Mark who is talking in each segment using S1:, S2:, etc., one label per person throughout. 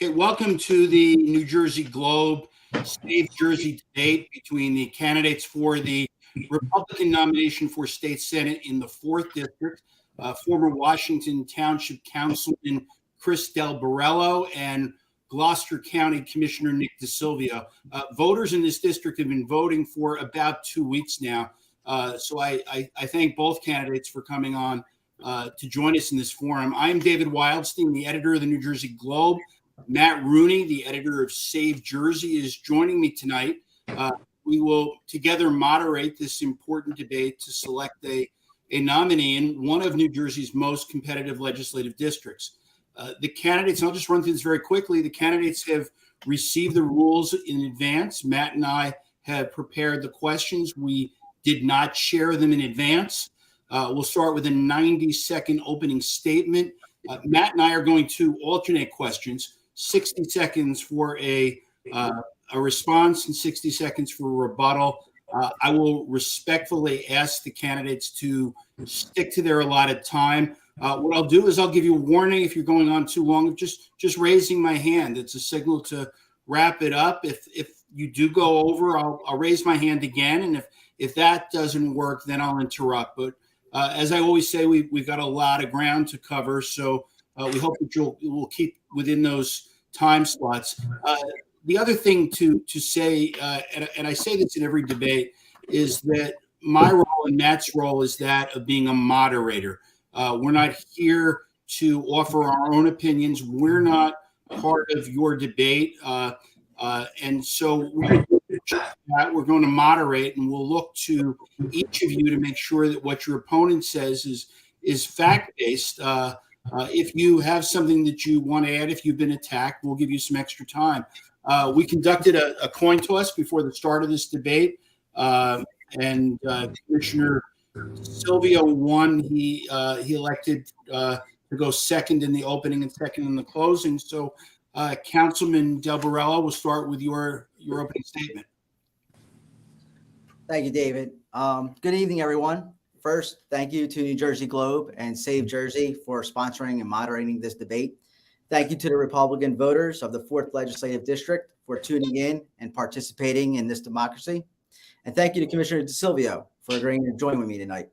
S1: Okay, welcome to the New Jersey Globe Save Jersey debate between the candidates for the Republican nomination for state senate in the 4th district, former Washington Township Councilman Chris Del Borrello and Gloucester County Commissioner Nick DeSilvio. Voters in this district have been voting for about 2 weeks now, so I thank both candidates for coming on to join us in this forum. I'm David Wildstein, the editor of the New Jersey Globe. Matt Rooney, the editor of Save Jersey, is joining me tonight. We will together moderate this important debate to select a nominee in one of New Jersey's most competitive legislative districts. The candidates, and I'll just run through this very quickly, the candidates have received the rules in advance. Matt and I have prepared the questions. We did not share them in advance. We'll start with a 90-second opening statement. Matt and I are going to alternate questions. 60 seconds for a response and 60 seconds for a rebuttal. I will respectfully ask the candidates to stick to their allotted time. What I'll do is I'll give you a warning if you're going on too long, just raising my hand. It's a signal to wrap it up. If you do go over, I'll raise my hand again. And if that doesn't work, then I'll interrupt. But as I always say, we've got a lot of ground to cover. So we hope that you'll keep within those time slots. The other thing to say, and I say this in every debate, is that my role and Matt's role is that of being a moderator. We're not here to offer our own opinions. We're not part of your debate. And so we're going to moderate, and we'll look to each of you to make sure that what your opponent says is fact-based. If you have something that you want to add, if you've been attacked, we'll give you some extra time. We conducted a coin toss before the start of this debate, and Commissioner DeSilvio won. He elected to go second in the opening and second in the closing. So, Councilman Del Borrello, we'll start with your opening statement.
S2: Thank you, David. Good evening, everyone. First, thank you to New Jersey Globe and Save Jersey for sponsoring and moderating this debate. Thank you to the Republican voters of the 4th Legislative District for tuning in and participating in this democracy. And thank you to Commissioner DeSilvio for agreeing to join with me tonight.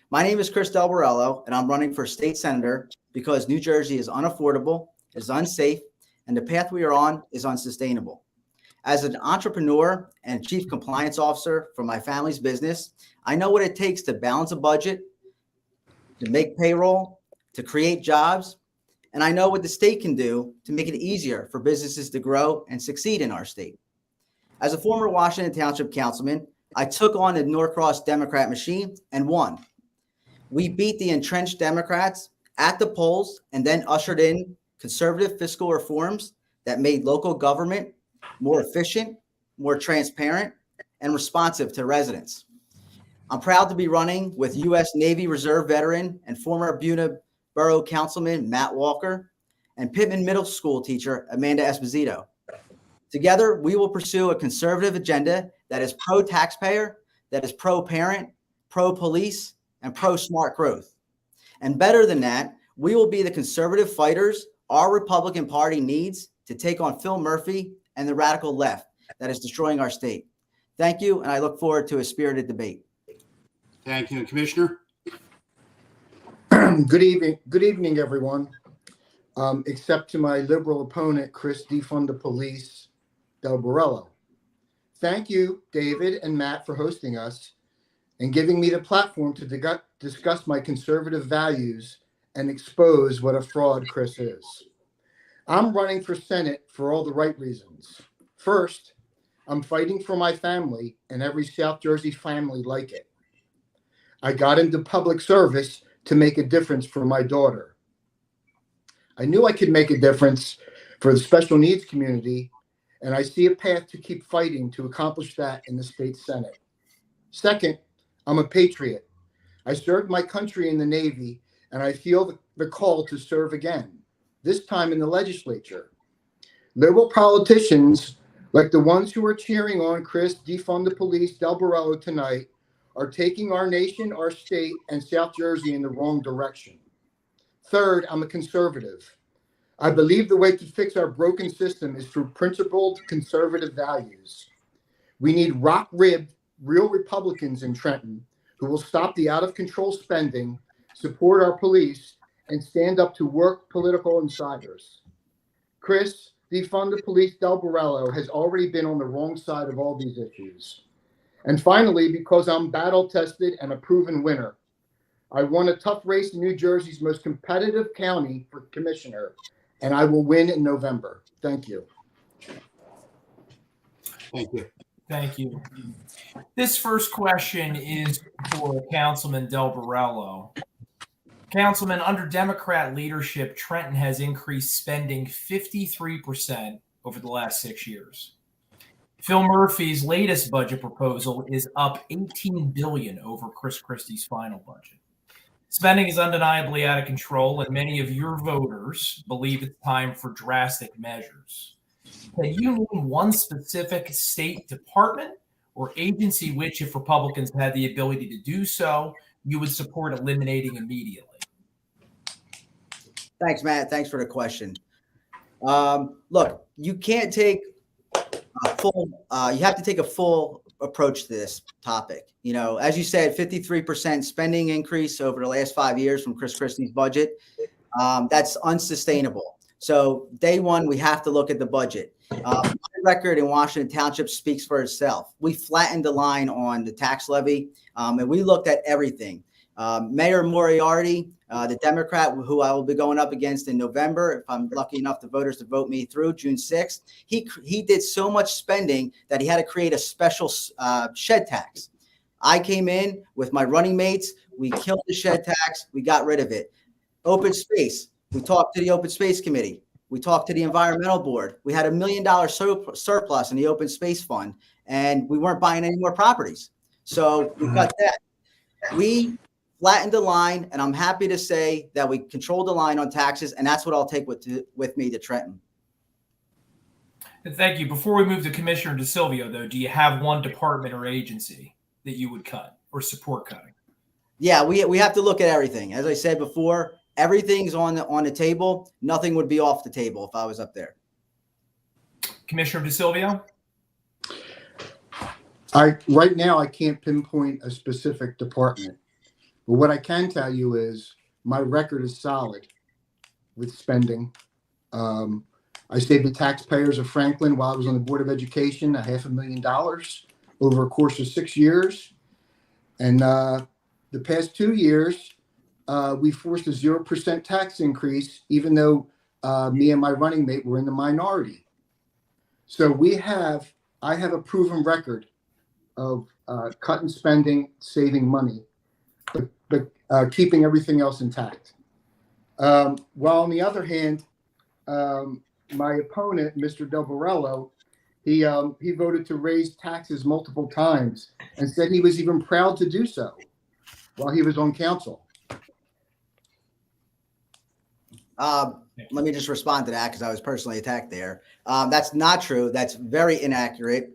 S2: My name is Chris Del Borrello, and I'm running for state senator because New Jersey is unaffordable, is unsafe, and the path we are on is unsustainable. As an entrepreneur and chief compliance officer for my family's business, I know what it takes to balance a budget, to make payroll, to create jobs, and I know what the state can do to make it easier for businesses to grow and succeed in our state. As a former Washington Township councilman, I took on the Norcross Democrat machine and won. We beat the entrenched Democrats at the polls and then ushered in conservative fiscal reforms that made local government more efficient, more transparent, and responsive to residents. I'm proud to be running with U.S. Navy Reserve veteran and former Buena Borough Councilman Matt Walker and Pittman Middle School teacher Amanda Esposito. Together, we will pursue a conservative agenda that is pro-taxpayer, that is pro-parent, pro-police, and pro-smart growth. And better than that, we will be the conservative fighters our Republican Party needs to take on Phil Murphy and the radical left that is destroying our state. Thank you, and I look forward to a spirited debate.
S1: Thank you. Commissioner?
S3: Good evening, everyone. Except to my liberal opponent, Chris Defund the Police Del Borrello. Thank you, David and Matt, for hosting us and giving me the platform to discuss my conservative values and expose what a fraud Chris is. I'm running for Senate for all the right reasons. First, I'm fighting for my family and every South Jersey family like it. I got into public service to make a difference for my daughter. I knew I could make a difference for the special needs community, and I see a path to keep fighting to accomplish that in the state Senate. Second, I'm a patriot. I served my country in the Navy, and I feel the call to serve again, this time in the legislature. Liberal politicians, like the ones who are cheering on Chris Defund the Police Del Borrello tonight, are taking our nation, our state, and South Jersey in the wrong direction. Third, I'm a conservative. I believe the way to fix our broken system is through principled conservative values. We need rock-ribbed, real Republicans in Trenton who will stop the out-of-control spending, support our police, and stand up to work political insiders. Chris, defund the police Del Borrello has already been on the wrong side of all these issues. And finally, because I'm battle-tested and a proven winner, I won a tough race in New Jersey's most competitive county for commissioner, and I will win in November. Thank you.
S1: Thank you.
S4: Thank you. This first question is for Councilman Del Borrello. Councilman, under Democrat leadership, Trenton has increased spending 53% over the last 6 years. Phil Murphy's latest budget proposal is up $18 billion over Chris Christie's final budget. Spending is undeniably out of control, and many of your voters believe it's time for drastic measures. Can you name one specific state department or agency which, if Republicans had the ability to do so, you would support eliminating immediately?
S2: Thanks, Matt. Thanks for the question. Look, you can't take you have to take a full approach to this topic. You know, as you said, 53% spending increase over the last 5 years from Chris Christie's budget. That's unsustainable. So day one, we have to look at the budget. My record in Washington Township speaks for itself. We flattened the line on the tax levy, and we looked at everything. Mayor Moriarty, the Democrat who I will be going up against in November, if I'm lucky enough the voters to vote me through June 6th, he did so much spending that he had to create a special shed tax. I came in with my running mates. We killed the shed tax. We got rid of it. Open space. We talked to the Open Space Committee. We talked to the Environmental Board. We had $1 million surplus in the Open Space Fund, and we weren't buying any more properties. So we got that. We flattened the line, and I'm happy to say that we controlled the line on taxes, and that's what I'll take with me to Trenton.
S4: Thank you. Before we move to Commissioner DeSilvio, though, do you have one department or agency that you would cut or support cutting?
S2: Yeah, we have to look at everything. As I said before, everything's on the table. Nothing would be off the table if I was up there.
S4: Commissioner DeSilvio?
S3: Right now, I can't pinpoint a specific department. But what I can tell you is my record is solid with spending. I saved the taxpayers of Franklin while I was on the Board of Education $500,000 over a course of 6 years. And the past 2 years, we forced a 0% tax increase, even though me and my running mate were in the minority. So I have a proven record of cutting spending, saving money, but keeping everything else intact. While on the other hand, my opponent, Mr. Del Borrello, he voted to raise taxes multiple times and said he was even proud to do so while he was on council.
S2: Let me just respond to that because I was personally attacked there. That's not true. That's very inaccurate.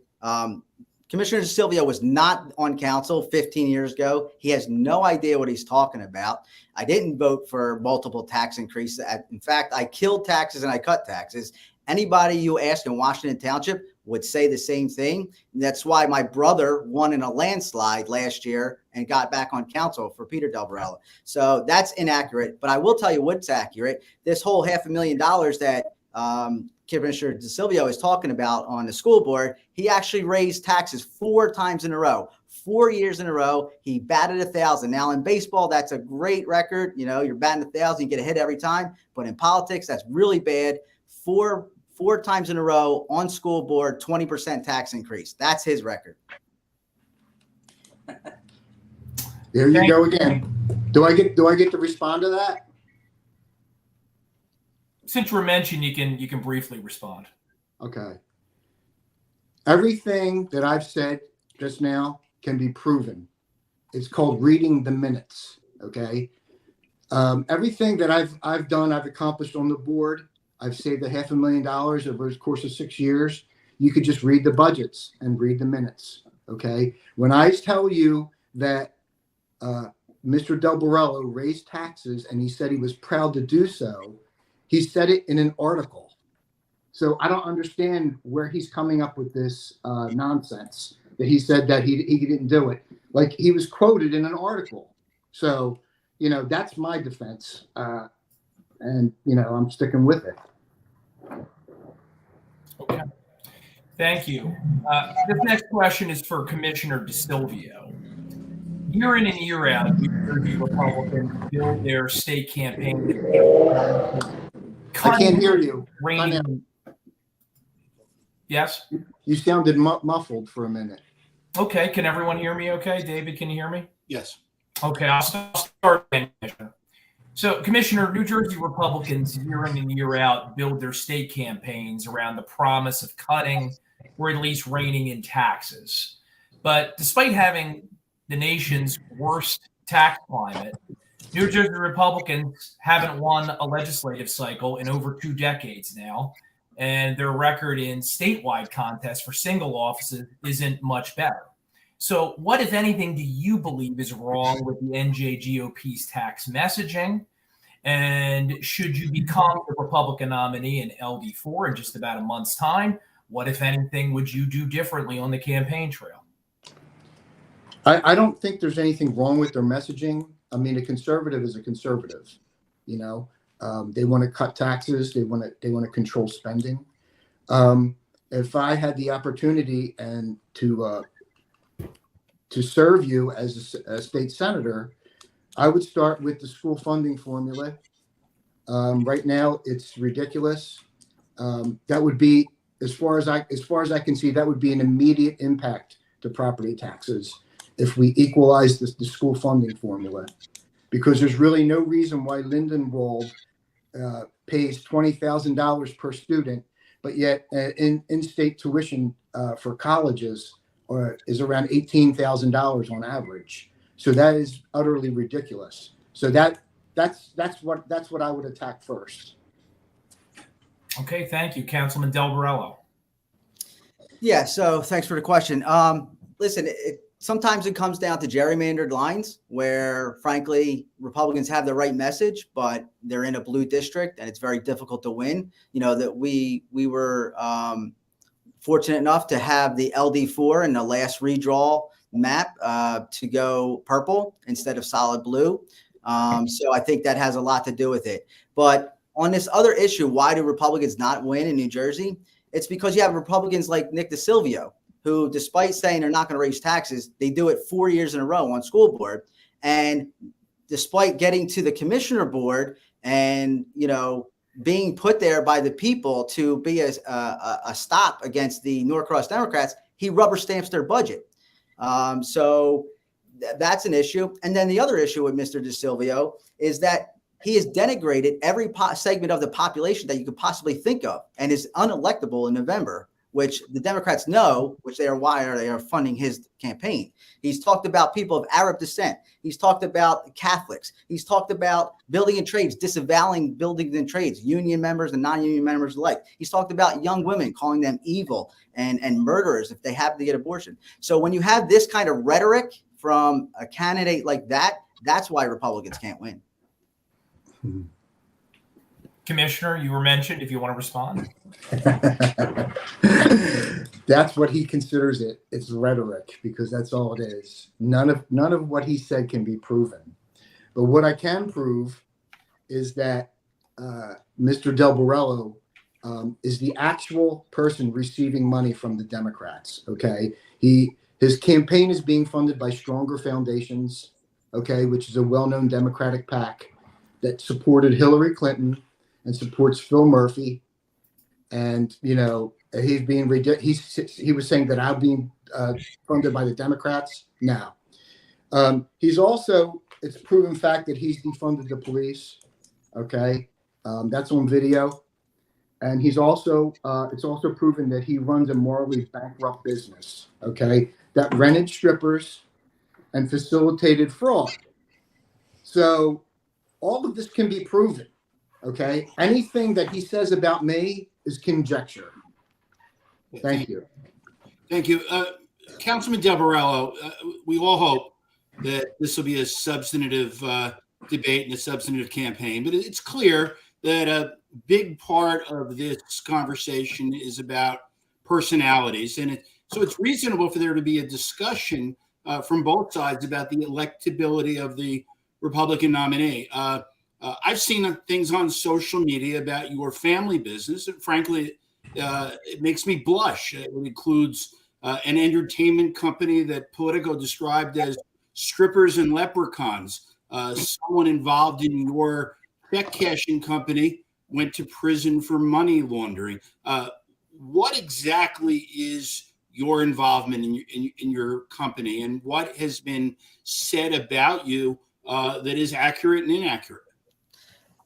S2: Commissioner DeSilvio was not on council 15 years ago. He has no idea what he's talking about. I didn't vote for multiple tax increases. In fact, I killed taxes and I cut taxes. Anybody you ask in Washington Township would say the same thing. And that's why my brother won in a landslide last year and got back on council for Peter Del Borrello. So that's inaccurate. But I will tell you what's accurate. This whole $500,000 that Commissioner DeSilvio is talking about on the school board, he actually raised taxes 4 times in a row. 4 years in a row, he batted 1,000. Now in baseball, that's a great record. You know, you're batting 1,000, you get a hit every time. But in politics, that's really bad. Four times in a row on school board, 20% tax increase. That's his record.
S3: There you go again. Do I get to respond to that?
S4: Since we're mentioned, you can briefly respond.
S3: Okay. Everything that I've said just now can be proven. It's called reading the minutes. Okay. Everything that I've done, I've accomplished on the board. I've saved $500,000 over the course of 6 years. You could just read the budgets and read the minutes. Okay. When I tell you that Mr. Del Borrello raised taxes and he said he was proud to do so, He said it in an article. So I don't understand where he's coming up with this nonsense that he said that he didn't do it. Like, he was quoted in an article. So, that's my defense. And, I'm sticking with it.
S4: Okay. Thank you. This next question is for Commissioner DeSilvio. Year in and year out, New Jersey Republicans build their state campaign.
S3: I can't hear you.
S4: Yes?
S3: You sounded muffled for a minute.
S4: Okay. Can everyone hear me okay? David, can you hear me?
S1: Yes.
S4: Okay. I'll start again, Commissioner. So, Commissioner, New Jersey Republicans year in and year out build their state campaigns around the promise of cutting or at least reining in taxes. But despite having the nation's worst tax climate, New Jersey Republicans haven't won a legislative cycle in over 2 decades now, and their record in statewide contests for single offices isn't much better. So what, if anything, do you believe is wrong with the NJGOP's tax messaging? And should you become the Republican nominee in LD4 in just about a month's time, what, if anything, would you do differently on the campaign trail?
S3: I don't think there's anything wrong with their messaging. I mean, a conservative is a conservative. They want to cut taxes. They want to control spending. If I had the opportunity and to serve you as a state senator, I would start with the school funding formula. Right now, it's ridiculous. That would be, as far as I can see, that would be an immediate impact to property taxes if we equalize the school funding formula, because there's really no reason why Lindenwold pays $20,000 per student, but yet in-state tuition for colleges is around $18,000 on average. So that is utterly ridiculous. So that's what I would attack first.
S4: Okay, thank you, Councilman Del Borrello.
S2: Yeah, so thanks for the question. Listen, sometimes it comes down to gerrymandered lines where, frankly, Republicans have the right message, but they're in a blue district and it's very difficult to win. That we were fortunate enough to have the LD4 in the last redraw map to go purple instead of solid blue. So I think that has a lot to do with it. But on this other issue, why do Republicans not win in New Jersey? It's because you have Republicans like Nick DeSilvio, who, despite saying they're not going to raise taxes, they do it 4 years in a row on school board. And despite getting to the commissioner board and, being put there by the people to be a stop against the Norcross Democrats, he rubber stamps their budget. So that's an issue. And then the other issue with Mr. DeSilvio is that he has denigrated every segment of the population that you could possibly think of and is unelectable in November, which the Democrats know, which they are funding his campaign. He's talked about people of Arab descent. He's talked about Catholics. He's talked about building and trades, disavowing buildings and trades, union members and non-union members alike. He's talked about young women, calling them evil and murderers if they happen to get abortion. So when you have this kind of rhetoric from a candidate like that, that's why Republicans can't win.
S4: Commissioner, you were mentioned, if you want to respond.
S3: That's what he considers it. It's rhetoric, because that's all it is. None of what he said can be proven. But what I can prove is that Mr. Del Borrello is the actual person receiving money from the Democrats. Okay, his campaign is being funded by Stronger Foundations, okay, which is a well-known Democratic PAC that supported Hillary Clinton and supports Phil Murphy. And, he's being he was saying that I'm being funded by the Democrats. Now, he's also, it's a proven fact that he's defunded the police. Okay. That's on video. And he's also, it's also proven that he runs a morally bankrupt business. Okay. That rented strippers and facilitated fraud. So all of this can be proven. Okay. Anything that he says about me is conjecture. Thank you.
S1: Thank you. Councilman Del Borrello, we all hope that this will be a substantive debate and a substantive campaign, but it's clear that a big part of this conversation is about personalities, and so it's reasonable for there to be a discussion from both sides about the electability of the Republican nominee. I've seen things on social media about your family business, and frankly, it makes me blush. It includes an entertainment company that Politico described as strippers and leprechauns. Someone involved in your check cashing company went to prison for money laundering. What exactly is your involvement in your company, and what has been said about you that is accurate and inaccurate?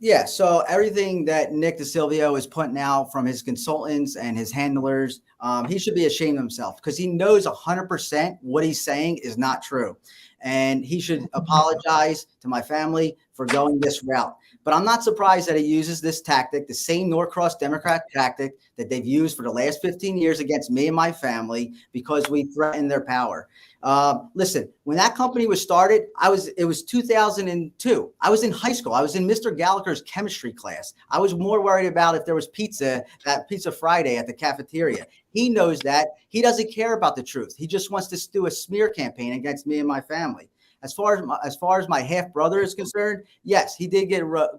S2: Yeah, so everything that Nick DeSilvio is putting out from his consultants and his handlers, he should be ashamed of himself because he knows 100% what he's saying is not true. And he should apologize to my family for going this route. But I'm not surprised that he uses this tactic, the same Norcross Democrat tactic that they've used for the last 15 years against me and my family because we threatened their power. Listen, when that company was started, it was 2002. I was in high school. I was in Mr. Gallagher's chemistry class. I was more worried about if there was that Pizza Friday at the cafeteria. He knows that. He doesn't care about the truth. He just wants to do a smear campaign against me and my family. As far as my half brother is concerned, yes, he did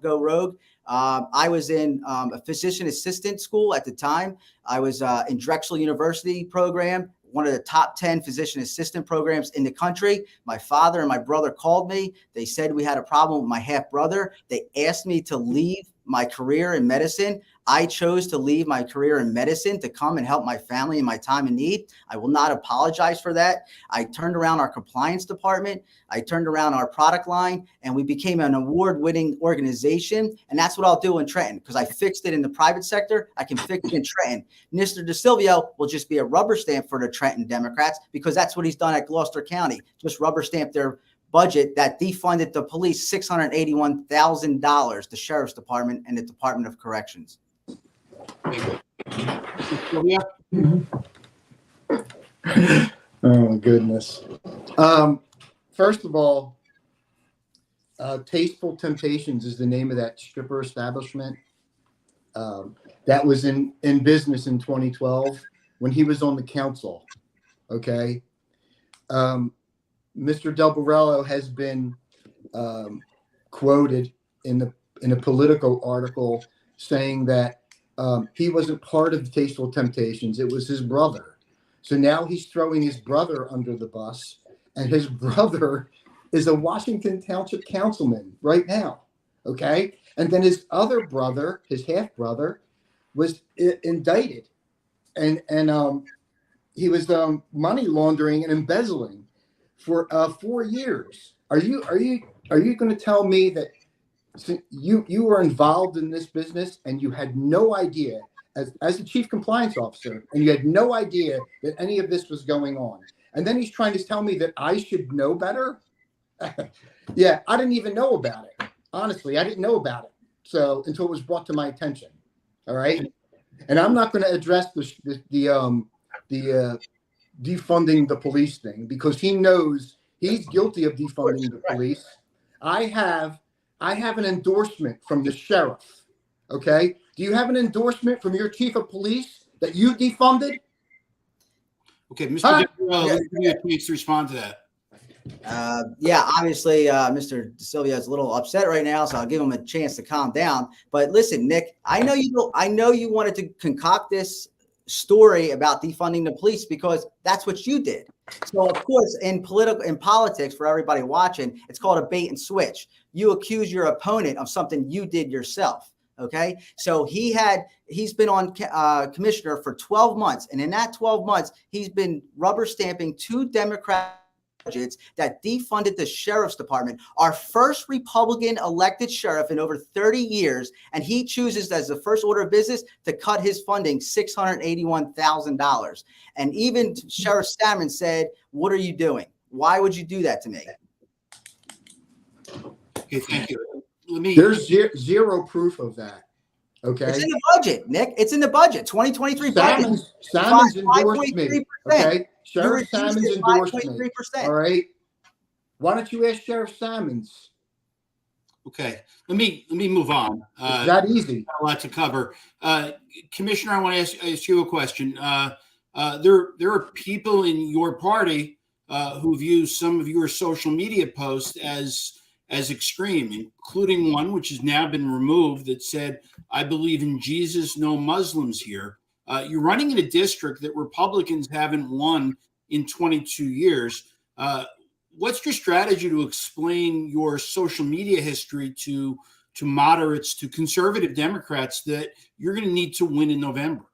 S2: go rogue. I was in a physician assistant school at the time. I was in Drexel University program, one of the top 10 physician assistant programs in the country. My father and my brother called me. They said we had a problem with my half brother. They asked me to leave my career in medicine. I chose to leave my career in medicine to come and help my family in my time of need. I will not apologize for that. I turned around our compliance department. I turned around our product line, and we became an award-winning organization. And that's what I'll do in Trenton because I fixed it in the private sector. I can fix it in Trenton. Mr. DeSilvio will just be a rubber stamp for the Trenton Democrats because that's what he's done at Gloucester County, just rubber stamp their budget that defunded the police $681,000, the sheriff's department and the Department of Corrections.
S3: Oh, goodness. First of all, Tasteful Temptations is the name of that stripper establishment. That was in business in 2012 when he was on the council. Okay. Mr. Del Borrello has been quoted in a Politico article saying that he wasn't part of the Tasteful Temptations. It was his brother. So now he's throwing his brother under the bus, and his brother is a Washington Township councilman right now. Okay. And then his other brother, his half brother, was indicted, and he was money laundering and embezzling for 4 years. Are you going to tell me that you were involved in this business and you had no idea as the chief compliance officer, and you had no idea that any of this was going on? And then he's trying to tell me that I should know better. Yeah, I didn't even know about it. Honestly, I didn't know about it. So until it was brought to my attention. All right. And I'm not going to address the defunding the police thing because he knows he's guilty of defunding the police. I have an endorsement from the sheriff. Okay. Do you have an endorsement from your chief of police that you defunded?
S1: Okay, Mr. Let's give you a chance to respond to that.
S2: Yeah, obviously, Mr. DeSilvio is a little upset right now, so I'll give him a chance to calm down. But listen, Nick, I know you wanted to concoct this story about defunding the police because that's what you did. So, of course, in politics, for everybody watching, it's called a bait and switch. You accuse your opponent of something you did yourself. Okay, so he's been on commissioner for 12 months, and in that 12 months, he's been rubber stamping 2 Democrat budgets that defunded the sheriff's department, our first Republican elected sheriff in over 30 years, and he chooses as the first order of business to cut his funding $681,000. And even Sheriff Salmon said, "What are you doing? Why would you do that to me?"
S1: Okay, thank you.
S3: There's zero proof of that. Okay.
S2: It's in the budget, Nick. It's in the budget. 2023 budget.
S3: Salmon's endorsed me. Okay. Sheriff Salmon's endorsed me. All right. Why don't you ask Sheriff Salmons?
S1: Okay, let me move on.
S3: It's that easy.
S1: Got a lot to cover. Commissioner, I want to ask you a question. There are people in your party who view some of your social media posts as extreme, including one which has now been removed that said, "I believe in Jesus, no Muslims here." You're running in a district that Republicans haven't won in 22 years. What's your strategy to explain your social media history to moderates, to conservative Democrats that you're going to need to win in November?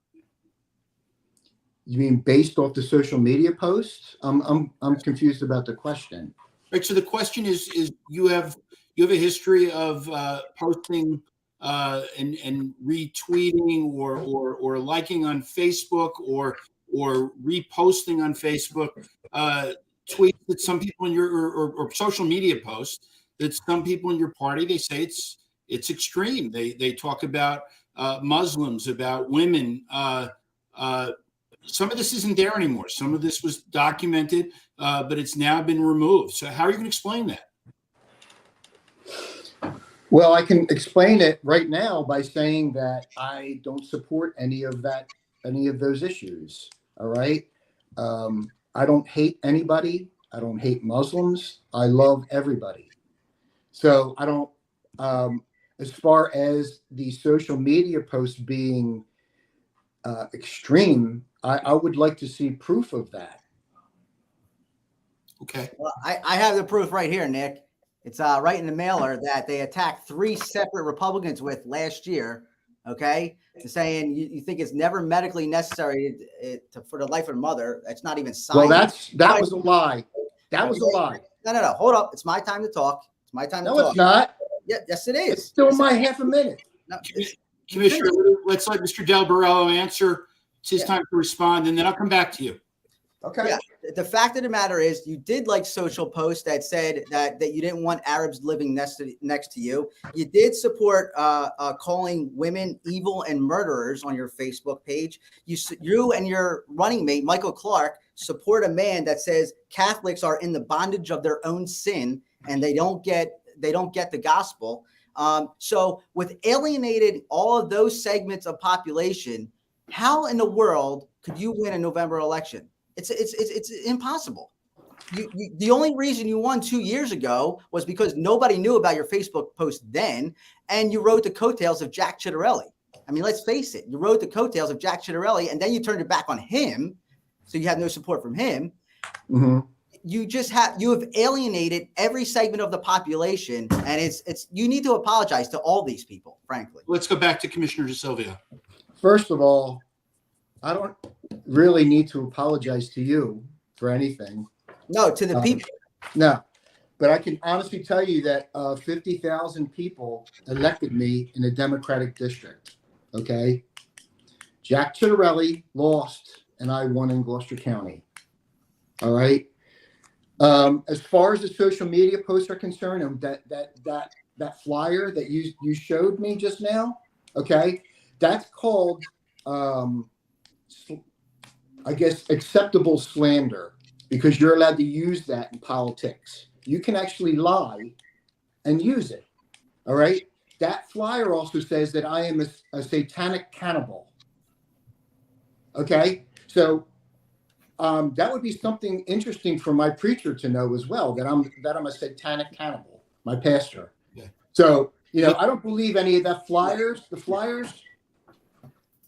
S3: You mean based off the social media posts? I'm confused about the question.
S1: Right. So the question is you have a history of posting and retweeting or liking on Facebook or reposting on Facebook tweets that some people in your or social media posts that some people in your party, they say it's extreme. They talk about Muslims, about women. Some of this isn't there anymore. Some of this was documented, but it's now been removed. So how are you going to explain that?
S3: Well, I can explain it right now by saying that I don't support any of those issues. All right. I don't hate anybody. I don't hate Muslims. I love everybody. So I don't, as far as the social media posts being extreme, I would like to see proof of that.
S1: Okay.
S2: Well, I have the proof right here, Nick. It's right in the mailer that they attacked 3 separate Republicans with last year. Okay, saying you think it's never medically necessary for the life of a mother. That's not even science.
S3: Well, that was a lie. That was a lie.
S2: No. Hold up. It's my time to talk. It's my time to talk.
S3: No, it's not.
S2: Yeah, yes, it is.
S3: It's still my half a minute.
S2: No,
S1: Commissioner, let's let Mr. Del Borrello answer. It's his time to respond, and then I'll come back to you.
S3: Okay.
S2: Yeah. The fact of the matter is you did like social posts that said that you didn't want Arabs living next to you. You did support calling women evil and murderers on your Facebook page. You and your running mate, Michael Clark, support a man that says Catholics are in the bondage of their own sin and they don't get the gospel. So with alienated all of those segments of population, how in the world could you win a November election? It's impossible. The only reason you won 2 years ago was because nobody knew about your Facebook post then, and you rode the coattails of Jack Ciattarelli. I mean, let's face it. You rode the coattails of Jack Ciattarelli, and then you turned your back on him, so you have no support from him.
S3: Mm-hmm.
S2: You have alienated every segment of the population, and you need to apologize to all these people, frankly.
S1: Let's go back to Commissioner DeSilvio.
S3: First of all, I don't really need to apologize to you for anything.
S2: No, to the people.
S3: No, but I can honestly tell you that 50,000 people elected me in a Democratic district. Okay. Jack Ciattarelli lost and I won in Gloucester County. All right. As far as the social media posts are concerned, and that flyer that you showed me just now, okay, that's called I guess acceptable slander, because you're allowed to use that in politics. You can actually lie and use it. All right. That flyer also says that I am a satanic cannibal. Okay. So that would be something interesting for my preacher to know as well, that I'm a satanic cannibal, my pastor.
S1: Yeah.
S3: So, I don't believe any of that flyers. The flyers,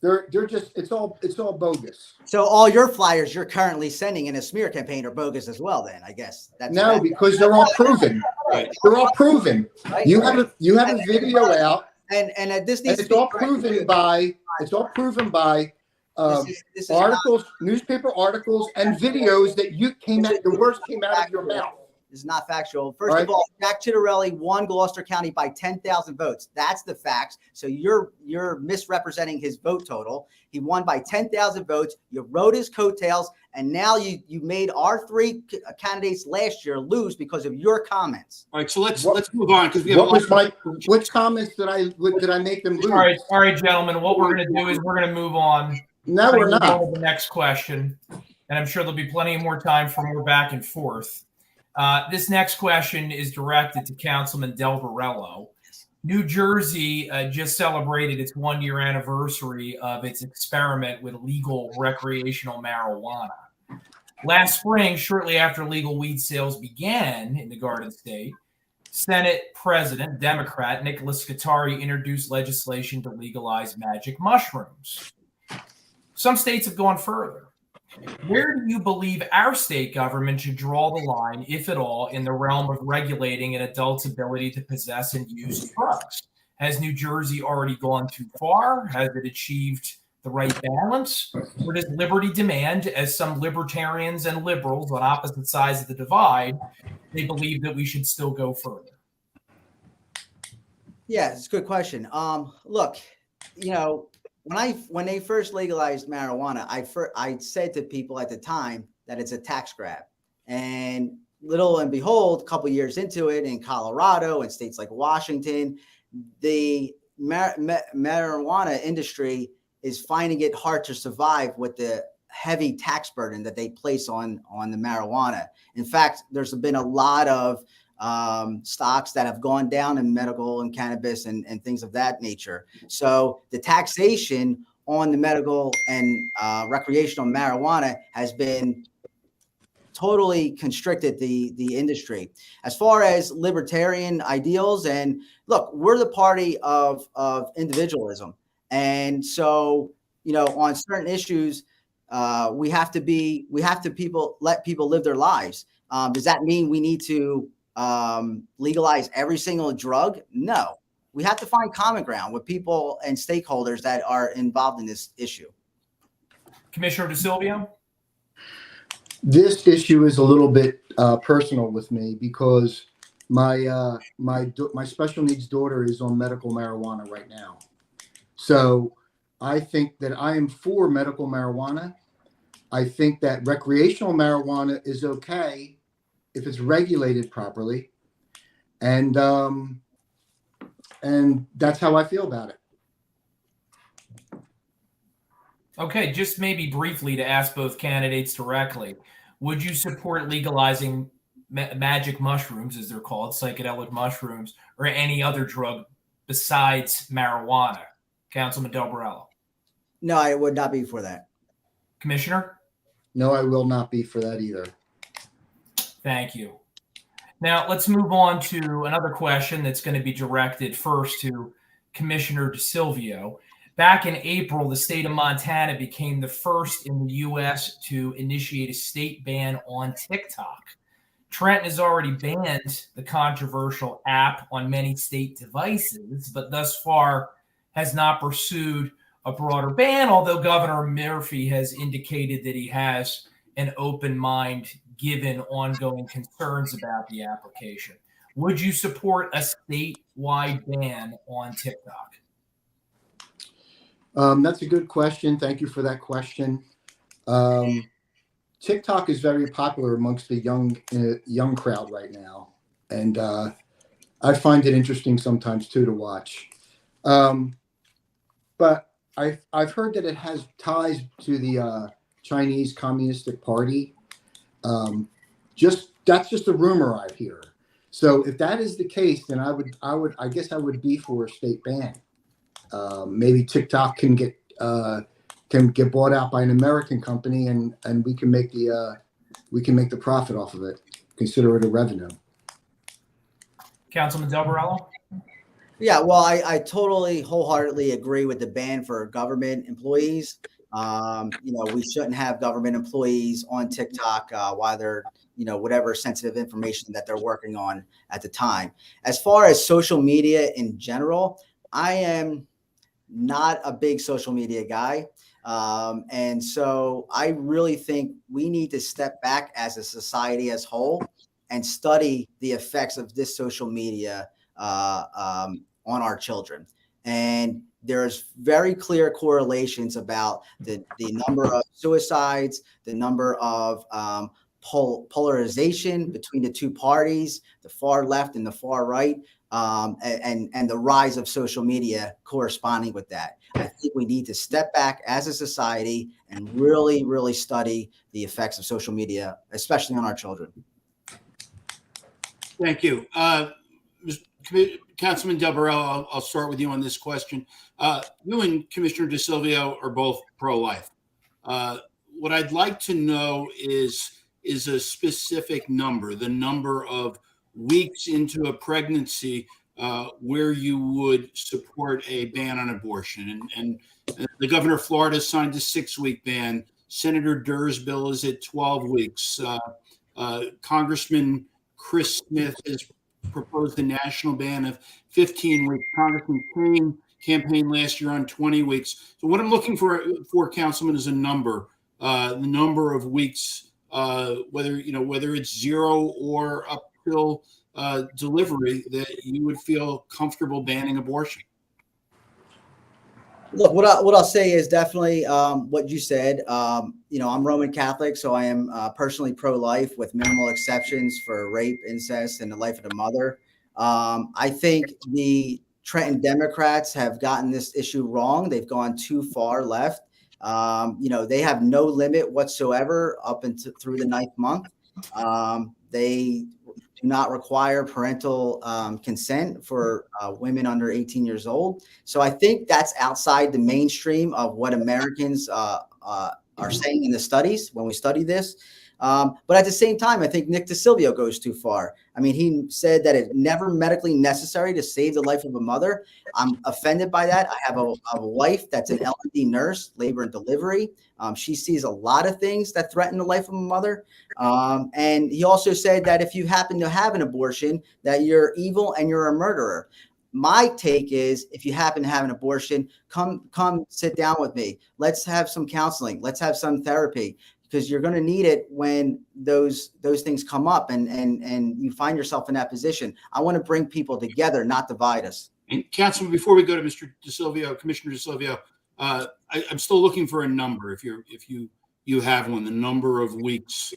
S3: they're just it's all bogus.
S2: So all your flyers you're currently sending in a smear campaign are bogus as well. Then I guess that's
S3: no, because they're all proven.
S1: Right.
S3: They're all proven.
S2: Right.
S3: You have a video out,
S2: and this needs
S3: and
S2: to be corrected.
S3: it's all proven by
S2: This is
S3: articles, newspaper articles, and videos that the words came out of your mouth.
S2: This is not factual. First of all, Jack Ciattarelli won Gloucester County by 10,000 votes. That's the facts. So you're misrepresenting his vote total. He won by 10,000 votes. You rode his coattails, and now you made our 3 candidates last year lose because of your comments.
S1: All right, so let's move on, because we have
S3: which comments did I make them lose?
S4: All right, gentlemen. What we're going to do is we're going to move on.
S3: No, we're not.
S4: To the next question, and I'm sure there'll be plenty more time for more back and forth. This next question is directed to Councilman Del Borrello. New Jersey just celebrated its 1-year anniversary of its experiment with legal recreational marijuana. Last spring, shortly after legal weed sales began in the Garden State, Senate President, Democrat Nicholas Scutari introduced legislation to legalize magic mushrooms. Some states have gone further. Where do you believe our state government should draw the line, if at all, in the realm of regulating an adult's ability to possess and use drugs? Has New Jersey already gone too far? Has it achieved the right balance? Or does liberty demand, as some libertarians and liberals on opposite sides of the divide, they believe that we should still go further?
S2: Yeah, it's a good question. Look, when they first legalized marijuana, I said to people at the time that it's a tax grab, and little and behold, a couple years into it, in Colorado and states like Washington, the marijuana industry is finding it hard to survive with the heavy tax burden that they place on the marijuana. In fact, there's been a lot of stocks that have gone down in medical and cannabis and things of that nature. So the taxation on the medical and recreational marijuana has been totally constricted the industry. As far as libertarian ideals, and look, we're the party of individualism. And so, on certain issues, we have to let people live their lives. Does that mean we need to legalize every single drug? No, we have to find common ground with people and stakeholders that are involved in this issue. Commissioner
S4: DeSilvio?
S3: This issue is a little bit personal with me because my special needs daughter is on medical marijuana right now. So I think that I am for medical marijuana. I think that recreational marijuana is okay if it's regulated properly, and that's how I feel about it.
S4: Okay, just maybe briefly to ask both candidates directly, would you support legalizing magic mushrooms, as they're called, psychedelic mushrooms, or any other drug besides marijuana? Councilman Del Borrello?
S2: No, I would not be for that.
S4: Commissioner?
S3: No, I will not be for that either.
S4: Thank you. Now, let's move on to another question that's going to be directed first to Commissioner DeSilvio. Back in April, the state of Montana became the first in the U.S. to initiate a state ban on TikTok. Trenton has already banned the controversial app on many state devices, but thus far has not pursued a broader ban, although Governor Murphy has indicated that he has an open mind given ongoing concerns about the application. Would you support a statewide ban on TikTok?
S3: That's a good question. Thank you for that question. TikTok is very popular amongst the young crowd right now, and I find it interesting sometimes too to watch. But I've heard that it has ties to the Chinese Communist Party. That's just a rumor I hear. So if that is the case, then I guess I would be for a state ban. Maybe TikTok can get bought out by an American company, and we can make the profit off of it. Consider it a revenue.
S4: Councilman Del Borrello?
S2: Yeah, well, I totally wholeheartedly agree with the ban for government employees. We shouldn't have government employees on TikTok while they're, whatever sensitive information that they're working on at the time. As far as social media in general, I am not a big social media guy. And so I really think we need to step back as a society as whole and study the effects of this social media on our children. And there's very clear correlations about the number of suicides, the number of polarization between the two parties, the far left and the far right, and the rise of social media corresponding with that. I think we need to step back as a society and really, really study the effects of social media, especially on our children.
S1: Thank you. Councilman Del Borrello, I'll start with you on this question. You and Commissioner DeSilvio are both pro-life. What I'd like to know is a specific number, the number of weeks into a pregnancy where you would support a ban on abortion. And the governor of Florida signed a 6-week ban. Senator Durr's bill is at 12 weeks. Congressman Chris Smith has proposed a national ban of 15 weeks. Congressman King campaigned last year on 20 weeks. So what I'm looking for Councilman, is a number, the number of weeks, whether it's 0 or up till delivery, that you would feel comfortable banning abortion.
S2: Look, what I'll say is definitely what you said. I'm Roman Catholic, so I am personally pro-life with minimal exceptions for rape, incest, and the life of the mother. I think the Trenton Democrats have gotten this issue wrong. They've gone too far left. They have no limit whatsoever up into through the 9th month. They do not require parental consent for women under 18 years old. So I think that's outside the mainstream of what Americans are saying in the studies when we study this. But at the same time, I think Nick DeSilvio goes too far. I mean, he said that it's never medically necessary to save the life of a mother. I'm offended by that. I have a wife that's an L&D nurse, labor and delivery. She sees a lot of things that threaten the life of a mother. And he also said that if you happen to have an abortion, that you're evil and you're a murderer. My take is, if you happen to have an abortion, come sit down with me. Let's have some counseling. Let's have some therapy, because you're going to need it when those things come up and you find yourself in that position. I want to bring people together, not divide us.
S1: And Councilman, before we go to Mr. DeSilvio, Commissioner DeSilvio, I'm still looking for a number. If you have one, the number of weeks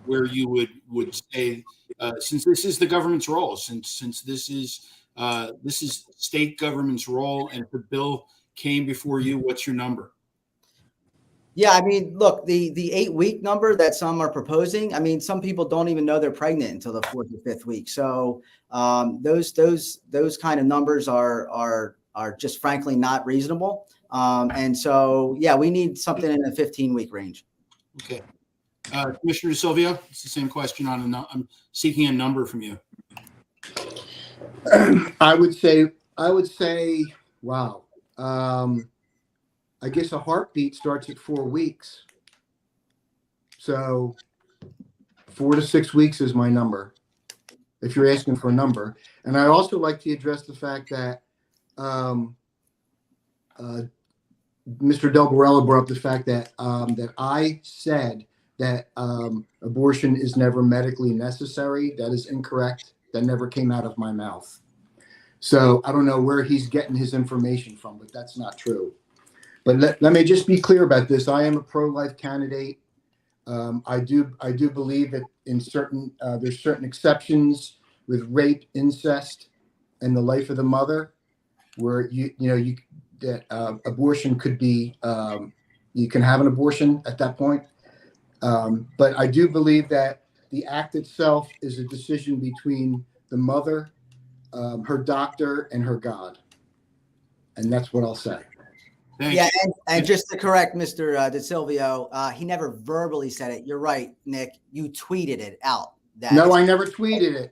S1: where you would say, since this is the government's role, since this is state government's role, and if the bill came before you, what's your number?
S2: Yeah, I mean, look, the 8-week number that some are proposing, I mean, some people don't even know they're pregnant until the 4th or 5th week. So those kind of numbers are just frankly not reasonable. And so, yeah, we need something in the 15-week range.
S1: Okay. Commissioner DeSilvio, it's the same question I'm seeking a number from you.
S3: I would say, wow. I guess a heartbeat starts at 4 weeks. So 4 to 6 weeks is my number, if you're asking for a number. And I also like to address the fact that Mr. Del Borrello brought up the fact that that I said that abortion is never medically necessary. That is incorrect. That never came out of my mouth. So I don't know where he's getting his information from, but that's not true. But let me just be clear about this. I am a pro-life candidate. I do believe that in there's certain exceptions with rape, incest, and the life of the mother, where abortion could be, you can have an abortion at that point. But I do believe that the act itself is a decision between the mother, her doctor, and her God. And that's what I'll say.
S2: And just to correct Mr. DeSilvio, he never verbally said it. You're right, Nick. You tweeted it out.
S3: No, I never tweeted it.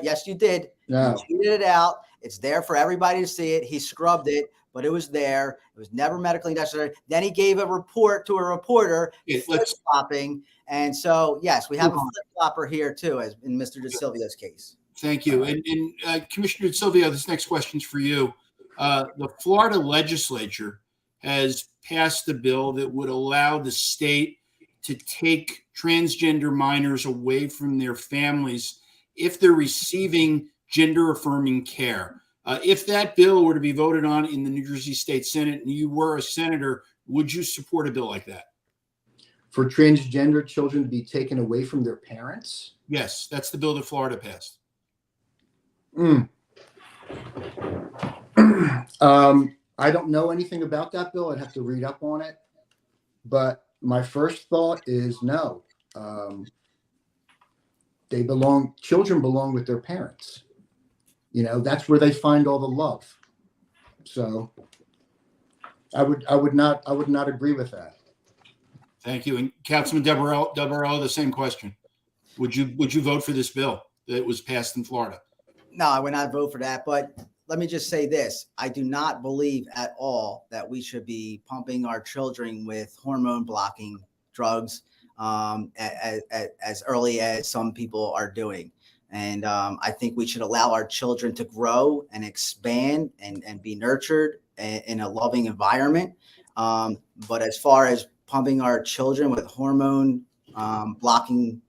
S2: Yes, you did.
S3: No.
S2: You tweeted it out. It's there for everybody to see it. He scrubbed it, but it was there. It was never medically necessary. Then he gave a report to a reporter, flip-flopping. And so, yes, we have a flip-flopper here too, as in Mr. DeSilvio's case.
S1: Thank you. And Commissioner DeSilvio, this next question's for you. The Florida legislature has passed a bill that would allow the state to take transgender minors away from their families if they're receiving gender-affirming care. If that bill were to be voted on in the New Jersey State Senate and you were a senator, would you support a bill like that?
S3: For transgender children to be taken away from their parents?
S1: Yes, that's the bill that Florida passed.
S3: I don't know anything about that bill. I'd have to read up on it. But my first thought is no. Children belong with their parents. You know, that's where they find all the love. So I would not agree with that.
S1: Thank you. And Councilman Borrello, the same question. Would you vote for this bill that was passed in Florida?
S2: No, I would not vote for that. But let me just say this. I do not believe at all that we should be pumping our children with hormone blocking drugs as early as some people are doing. And I think we should allow our children to grow and expand and be nurtured in a loving environment. But as far as pumping our children with hormone blocking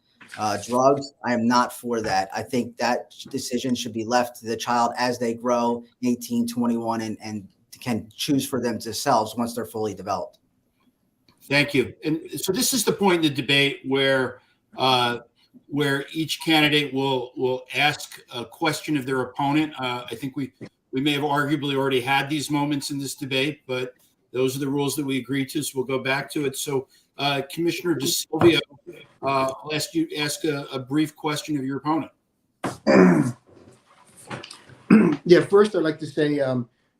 S2: drugs, I am not for that. I think that decision should be left to the child as they grow 18, 21, and can choose for themselves once they're fully developed.
S1: Thank you. And so this is the point in the debate where each candidate will ask a question of their opponent. I think we may have arguably already had these moments in this debate, but those are the rules that we agreed to, so we'll go back to it. So Commissioner DeSilvio, I'll ask you to ask a brief question of your opponent.
S3: Yeah, first I'd like to say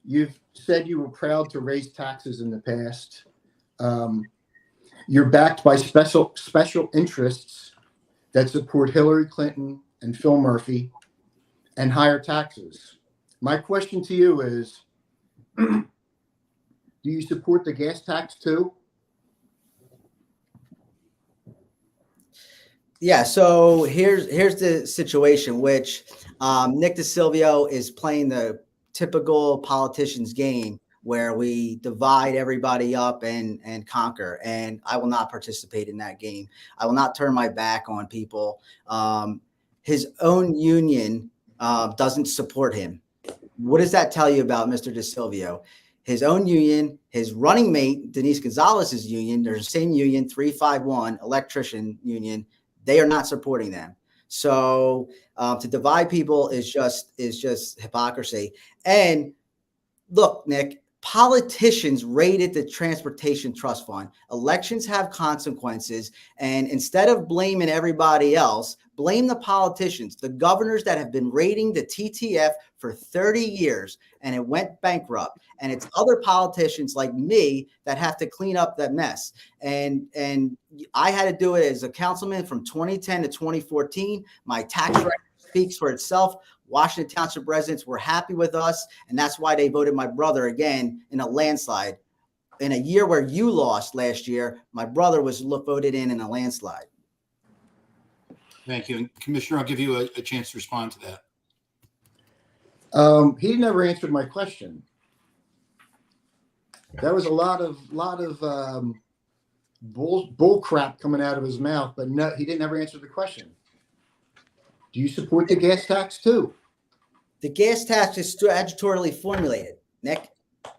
S3: you've said you were proud to raise taxes in the past. You're backed by special interests that support Hillary Clinton and Phil Murphy and higher taxes. My question to you is, do you support the gas tax too?
S2: Yeah, so here's the situation, which Nick DeSilvio is playing the typical politician's game where we divide everybody up and conquer. And I will not participate in that game. I will not turn my back on people. His own union doesn't support him. What does that tell you about Mr. DeSilvio? His own union, his running mate, Denise Gonzalez's union, there's the same union, 351 electrician union. They are not supporting them. So to divide people is just hypocrisy. And look, Nick, politicians raided the Transportation Trust Fund. Elections have consequences. And instead of blaming everybody else, blame the politicians, the governors that have been raiding the TTF for 30 years and it went bankrupt. And it's other politicians like me that have to clean up that mess. And I had to do it as a councilman from 2010 to 2014. My tax record speaks for itself. Washington Township residents were happy with us, and that's why they voted my brother again in a landslide. In a year where you lost last year, my brother was voted in a landslide.
S1: Thank you. And Commissioner, I'll give you a chance to respond to that.
S3: He never answered my question. That was a lot of bull crap coming out of his mouth, but no, he didn't ever answer the question. Do you support the gas tax too?
S2: The gas tax is statutorily formulated, Nick.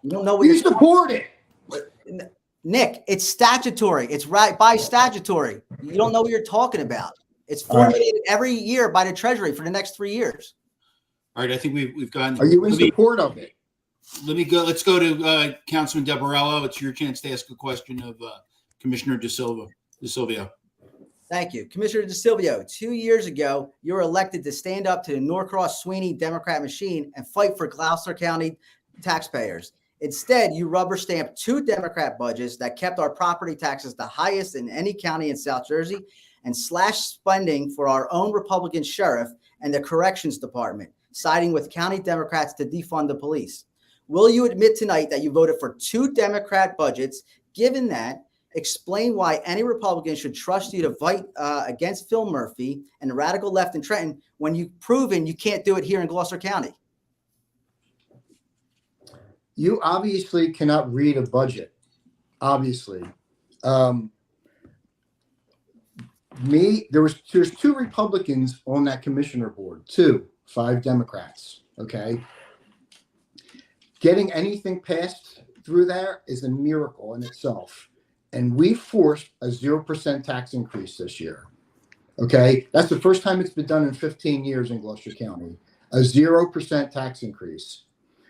S2: You don't know what
S3: you support it.
S2: Nick, it's statutory. It's right by statutory. You don't know what you're talking about. It's formulated every year by the Treasury for the next 3 years.
S1: All right, I think we've gotten.
S3: Are you in support of it?
S1: Let me go. Let's go to Councilman Borrello. It's your chance to ask a question of Commissioner DeSilvio.
S2: Thank you. Commissioner DeSilvio, 2 years ago, you were elected to stand up to the Norcross-Sweeney Democrat machine and fight for Gloucester County taxpayers. Instead, you rubber stamped 2 Democrat budgets that kept our property taxes the highest in any county in South Jersey and slashed spending for our own Republican sheriff and the corrections department, siding with county Democrats to defund the police. Will you admit tonight that you voted for 2 Democrat budgets? Given that, explain why any Republican should trust you to fight against Phil Murphy and the radical left in Trenton when you've proven you can't do it here in Gloucester County.
S3: You obviously cannot read a budget. Obviously. There's 2 Republicans on that commissioner board, 5 Democrats. Okay. Getting anything passed through there is a miracle in itself. And we forced a 0% tax increase this year. Okay. That's the first time it's been done in 15 years in Gloucester County, a 0% tax increase.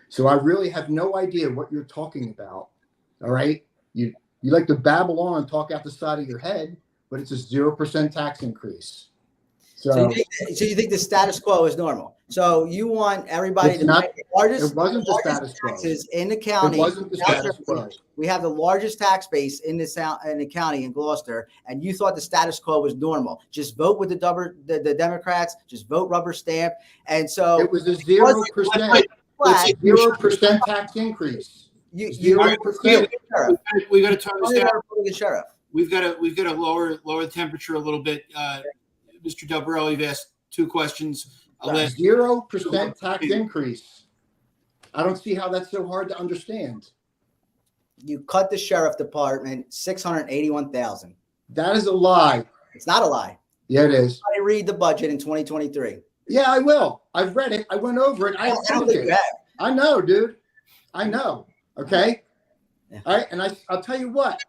S3: So I really have no idea what you're talking about. All right. You like to babble on and talk out the side of your head, but it's a 0% tax increase. So
S2: So you think the status quo is normal? So you want everybody
S3: It's
S2: to
S3: not-
S2: pay the largest,
S3: it wasn't the
S2: largest
S3: status quo.
S2: taxes in the
S3: it
S2: county.
S3: wasn't the status quo.
S2: We have the largest tax base in the county in Gloucester, and you thought the status quo was normal. Just vote with the Democrats. Just vote rubber stamp. And so
S3: It was a 0%, 0% tax increase.
S2: you
S3: 0%.
S1: We got to turn this down.
S2: Republican sheriff.
S1: We've got to lower the temperature a little bit. Mr. Del Borrello, you've asked 2 questions. I'll let
S3: 0% tax increase. I don't see how that's so hard to understand.
S2: You cut the sheriff department $681,000.
S3: That is a lie.
S2: It's not a lie.
S3: Yeah, it is.
S2: I read the budget in 2023.
S3: Yeah, I will. I've read it. I went over it. I
S2: don't think you have.
S3: I know, dude. I know. Okay.
S2: Yeah.
S3: All right. And I'll tell you what,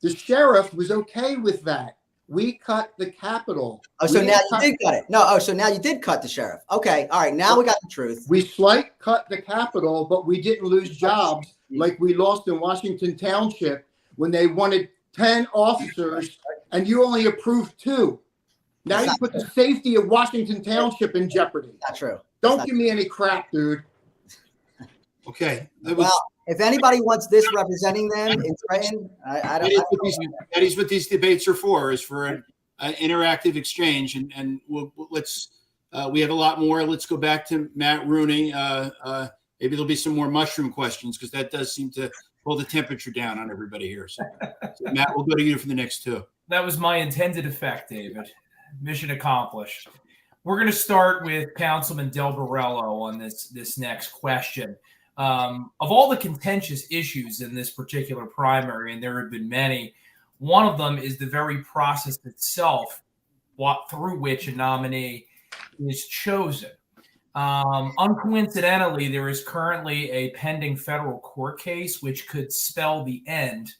S3: the sheriff was okay with that. We cut the Capitol.
S2: Oh, so now you did cut it. No. Oh, so now you did cut the sheriff. Okay. All right. Now we got the truth.
S3: We slight cut the Capitol, but we didn't lose jobs like we lost in Washington Township when they wanted 10 officers and you only approved 2. Now you put the safety of Washington Township in jeopardy.
S2: Not true.
S3: Don't give me any crap, dude.
S1: Okay.
S2: Well, if anybody wants this representing them in Trenton, I don't.
S1: That is what these debates are for, is for an interactive exchange. And let's we have a lot more. Let's go back to Matt Rooney. Maybe there'll be some more mushroom questions, because that does seem to pull the temperature down on everybody here. So Matt, we'll go to you for the next 2.
S4: That was my intended effect, David. Mission accomplished. We're going to start with Councilman Del Borrello on this next question. Of all the contentious issues in this particular primary, and there have been many, one of them is the very process itself through which a nominee is chosen. Uncoincidentally, there is currently a pending federal court case which could spell the end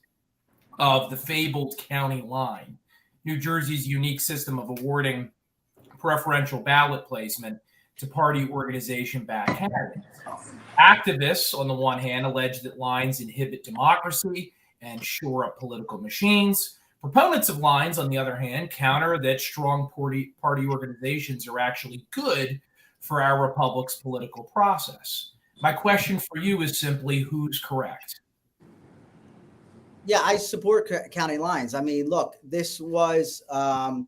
S4: of the fabled county line, New Jersey's unique system of awarding preferential ballot placement to party organization-backed candidates. Activists, on the one hand, allege that lines inhibit democracy and shore up political machines. Proponents of lines, on the other hand, counter that strong party organizations are actually good for our republic's political process. My question for you is simply, who's correct?
S2: Yeah, I support county lines. I mean, look, this was a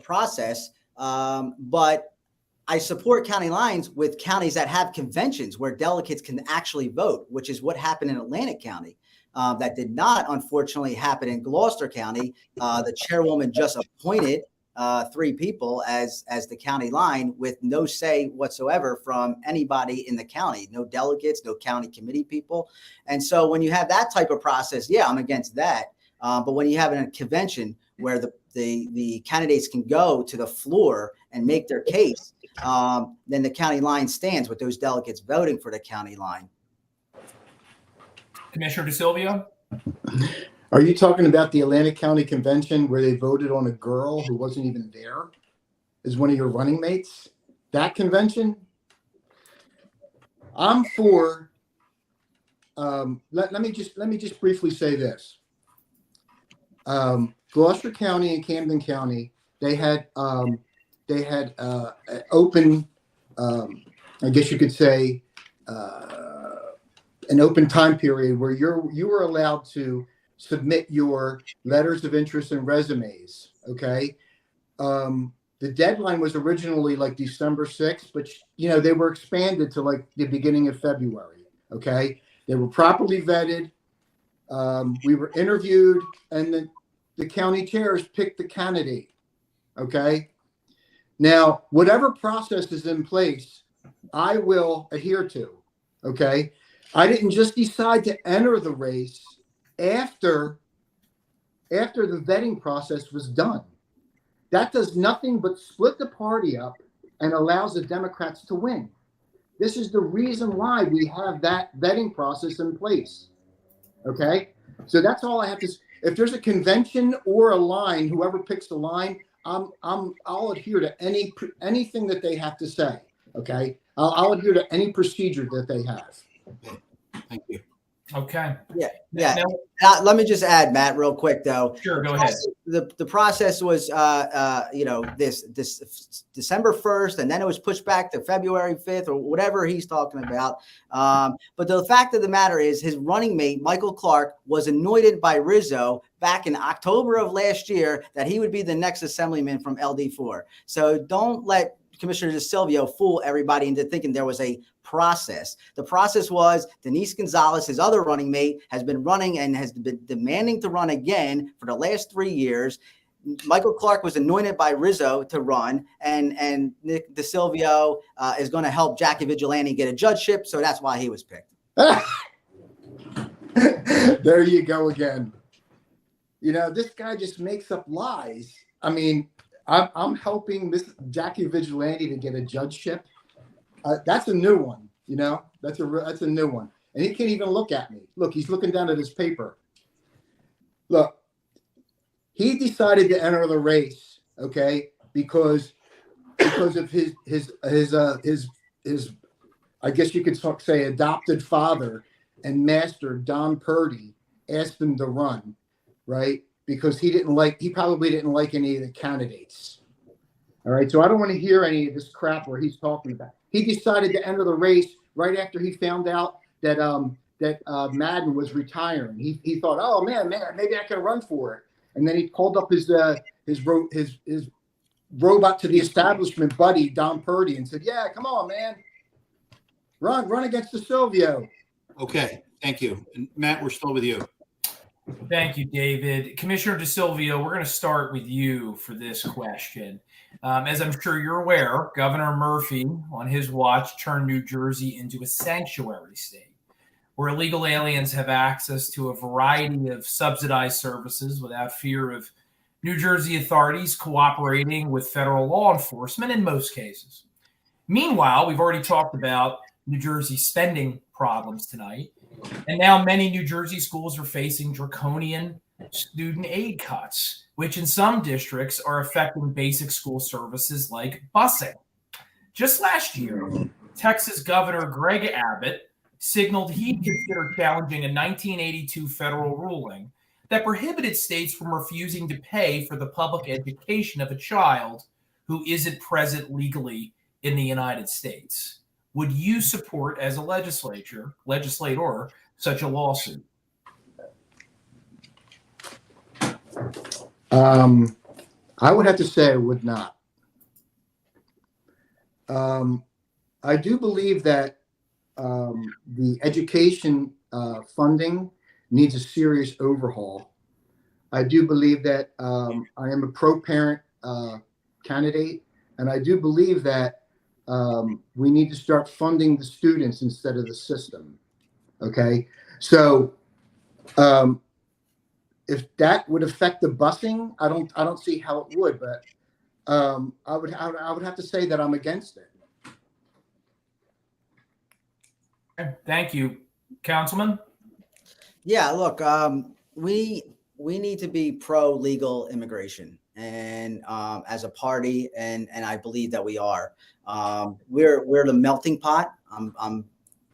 S2: process, but I support county lines with counties that have conventions where delegates can actually vote, which is what happened in Atlantic County. That did not, unfortunately, happen in Gloucester County. The chairwoman just appointed 3 people as the county line with no say whatsoever from anybody in the county, no delegates, no county committee people. And so when you have that type of process, yeah, I'm against that. But when you have a convention where the candidates can go to the floor and make their case, then the county line stands with those delegates voting for the county line.
S4: Commissioner DeSilvio?
S3: Are you talking about the Atlantic County Convention where they voted on a girl who wasn't even there as one of your running mates? That convention? I'm for. Let me just briefly say this. Gloucester County and Camden County, they had open. I guess you could say an open time period where you were allowed to submit your letters of interest and resumes. Okay. The deadline was originally like December 6th, but they were expanded to like the beginning of February. Okay. They were properly vetted. We were interviewed, and the county chairs picked the candidate. Okay. Now, whatever process is in place, I will adhere to. Okay. I didn't just decide to enter the race after the vetting process was done. That does nothing but split the party up and allows the Democrats to win. This is the reason why we have that vetting process in place. Okay? So that's all I have to say. If there's a convention or a line, whoever picks the line, I'll adhere to anything that they have to say. Okay? I'll adhere to any procedure that they have.
S1: Thank you.
S4: Okay.
S2: Yeah. Yeah.
S4: Now,
S2: Let me just add, Matt, real quick though.
S4: sure, go ahead.
S2: The process was, this December 1st, and then it was pushed back to February 5th or whatever he's talking about. But the fact of the matter is, his running mate Michael Clark was anointed by Rizzo back in October of last year that he would be the next assemblyman from LD4. So don't let Commissioner DeSilvio fool everybody into thinking there was a process. The process was Denise Gonzalez, his other running mate, has been running and has been demanding to run again for the last 3 years. Michael Clark was anointed by Rizzo to run, and Nick DeSilvio is going to help Jackie Vigilante get a judgeship, so that's why he was picked.
S3: There you go again. This guy just makes up lies. I mean, I'm helping Miss Jackie Vigilante to get a judgeship. That's a new one. That's a new one. And he can't even look at me. Look, he's looking down at his paper. Look, he decided to enter the race, okay, because of his I guess you could say adopted father and master Don Purdy asked him to run, right? Because he probably didn't like any of the candidates. All right. So I don't want to hear any of this crap where he's talking about. He decided to enter the race right after he found out that Madden was retiring. He thought, oh man, maybe I can run for it. And then he called up his robot to the establishment buddy, Don Purdy, and said, yeah, come on, man. Run against DeSilvio.
S1: Okay. Thank you. And Matt, we're still with you.
S4: Thank you, David. Commissioner DeSilvio, we're going to start with you for this question. As I'm sure you're aware, Governor Murphy, on his watch, turned New Jersey into a sanctuary state where illegal aliens have access to a variety of subsidized services without fear of New Jersey authorities cooperating with federal law enforcement in most cases. Meanwhile, we've already talked about New Jersey's spending problems tonight. And now many New Jersey schools are facing draconian student aid cuts, which in some districts are affecting basic school services like busing. Just last year, Texas Governor Greg Abbott signaled he'd consider challenging a 1982 federal ruling that prohibited states from refusing to pay for the public education of a child who isn't present legally in the United States. Would you support, as a legislator, such a lawsuit?
S3: I would have to say I would not. I do believe that the education funding needs a serious overhaul. I do believe that I am a pro-parent candidate, and I do believe that we need to start funding the students instead of the system. Okay, so if that would affect the busing, I don't see how it would, but I would have to say that I'm against it.
S4: Thank you, Councilman. Yeah,
S2: look, we need to be pro legal immigration, and as a party, and I believe that we are. We're the melting pot. I'm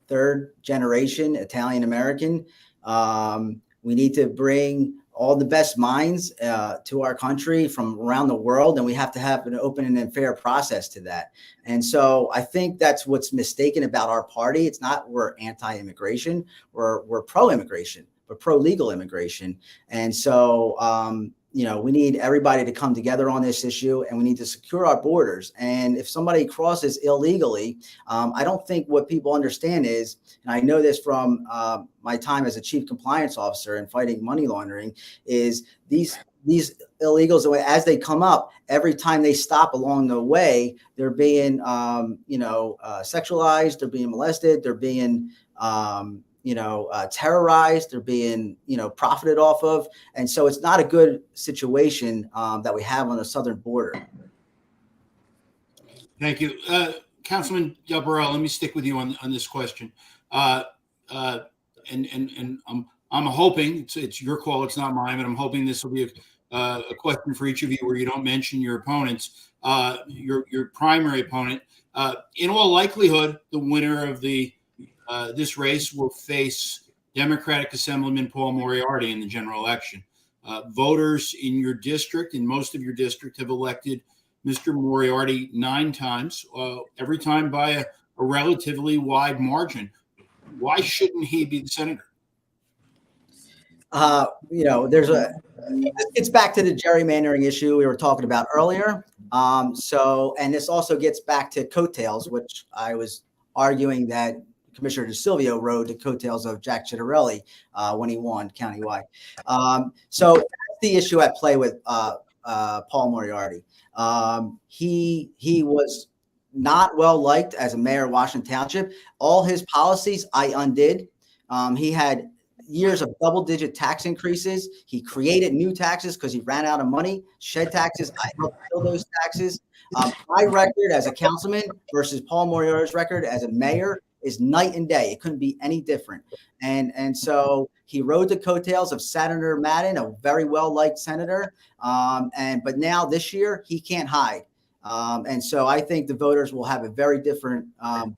S2: third generation Italian American. We need to bring all the best minds to our country from around the world, and we have to have an open and fair process to that. And so I think that's what's mistaken about our party. It's not we're anti-immigration, we're pro-immigration, we're pro-legal immigration. And so we need everybody to come together on this issue, and we need to secure our borders. And if somebody crosses illegally, I don't think what people understand is, and I know this from my time as a chief compliance officer and fighting money laundering, is these illegals, as they come up, every time they stop along the way, they're being, sexualized, they're being molested, they're being, terrorized, they're being, profited off of. And so it's not a good situation that we have on the southern border.
S1: Thank you. Councilman Del Borrello, let me stick with you on this question. And I'm hoping, it's your call, it's not mine, but I'm hoping this will be a question for each of you where you don't mention your opponents, your primary opponent. In all likelihood, the winner of this race will face Democratic Assemblyman Paul Moriarty in the general election. Voters in your district, in most of your district, have elected Mr. Moriarty 9 times, every time by a relatively wide margin. Why shouldn't he be the senator?
S2: This gets back to the gerrymandering issue we were talking about earlier. And this also gets back to coattails, which I was arguing that Commissioner DeSilvio rode the coattails of Jack Ciattarelli when he won countywide. So that's the issue at play with Paul Moriarty. He was not well liked as a mayor of Washington Township. All his policies I undid. He had years of double-digit tax increases. He created new taxes because he ran out of money. Shed taxes, I helped fill those taxes. My record as a councilman versus Paul Moriarty's record as a mayor is night and day. It couldn't be any different. And so he rode the coattails of Senator Madden, a very well-liked senator. But now this year he can't hide. And so I think the voters will have a very different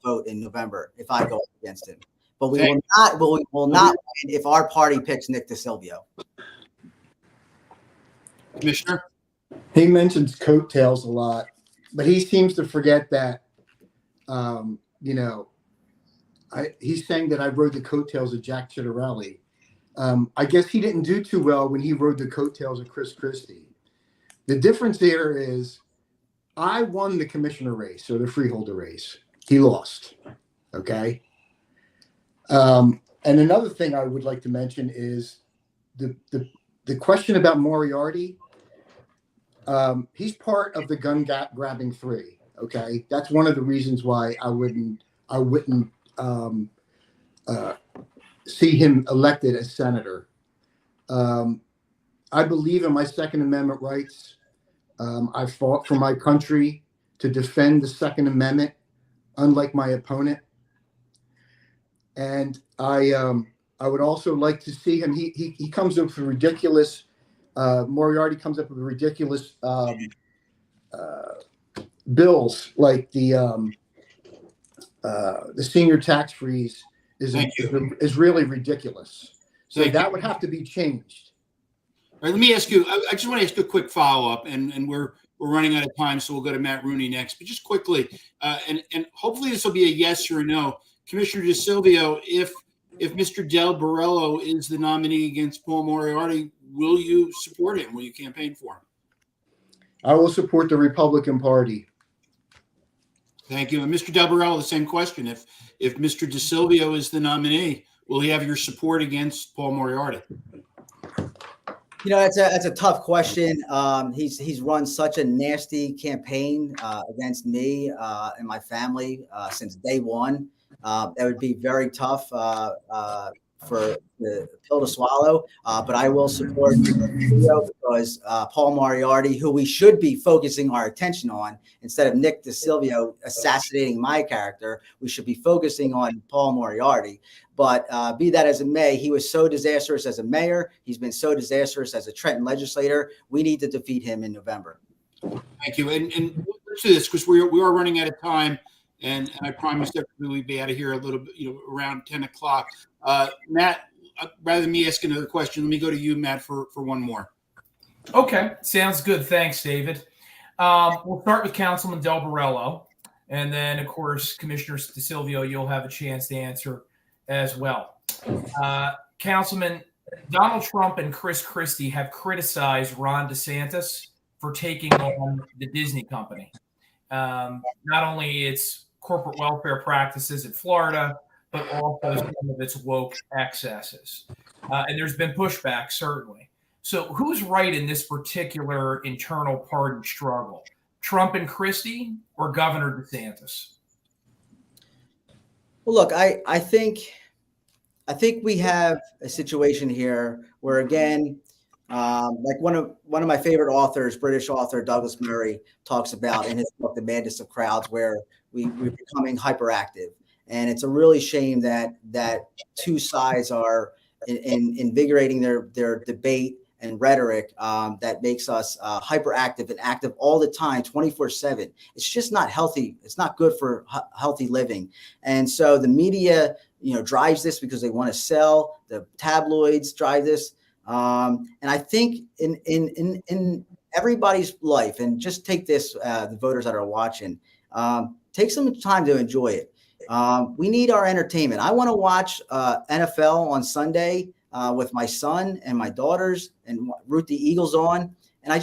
S2: vote in November if I go against him. But we will not win if our party picks Nick DeSilvio.
S1: Commissioner?
S3: He mentions coattails a lot, but he seems to forget that, he's saying that I rode the coattails of Jack Ciattarelli. I guess he didn't do too well when he rode the coattails of Chris Christie. The difference there is I won the commissioner race or the freeholder race. He lost. Okay. And another thing I would like to mention is the question about Moriarty. He's part of the gun grabbing 3. Okay, that's one of the reasons why I wouldn't see him elected as senator. I believe in my Second Amendment rights. I fought for my country to defend the Second Amendment, unlike my opponent. And I would also like to see him. He comes up with ridiculous. Moriarty comes up with ridiculous bills, like the senior tax freeze is really ridiculous. So that would have to be changed.
S1: All right, let me ask you. I just want to ask you a quick follow up, and we're running out of time, so we'll go to Matt Rooney next. But just quickly, and hopefully this will be a yes or a no. Commissioner DeSilvio, if Mr. Del Borrello is the nominee against Paul Moriarty, will you support him? Will you campaign for him?
S3: I will support the Republican Party.
S1: Thank you. And Mr. Del Borrello, the same question. If Mr. DeSilvio is the nominee, will he have your support against Paul Moriarty?
S2: That's a tough question. He's run such a nasty campaign against me and my family since day one. That would be very tough for the pill to swallow. But I will support because Paul Moriarty, who we should be focusing our attention on instead of Nick DeSilvio assassinating my character, we should be focusing on Paul Moriarty. But be that as it may, he was so disastrous as a mayor. He's been so disastrous as a Trenton legislator. We need to defeat him in November.
S1: Thank you. And let's do this because we are running out of time. And I promised everybody we'd be out of here a little bit, around 10 o'clock. Matt, rather than me ask another question, let me go to you, Matt, for one more.
S4: Okay, sounds good. Thanks, David. We'll start with Councilman Del Borrello. And then, of course, Commissioner DeSilvio, you'll have a chance to answer as well. Councilman, Donald Trump and Chris Christie have criticized Ron DeSantis for taking on the Disney company. Not only its corporate welfare practices in Florida, but also some of its woke excesses. And there's been pushback, certainly. So who's right in this particular internal pardon struggle? Trump and Christie or Governor DeSantis?
S2: Well, look, I think we have a situation here where, again, like one of my favorite authors, British author Douglas Murray, talks about in his book, The Madness of Crowds, where we're becoming hyperactive. And it's a really shame that two sides are invigorating their debate and rhetoric that makes us hyperactive and active all the time, 24/7. It's just not healthy. It's not good for healthy living. And so the media, drives this because they want to sell. The tabloids drive this. And I think in everybody's life, and just take this, the voters that are watching, take some time to enjoy it. We need our entertainment. I want to watch NFL on Sunday with my son and my daughters and root the Eagles on. And I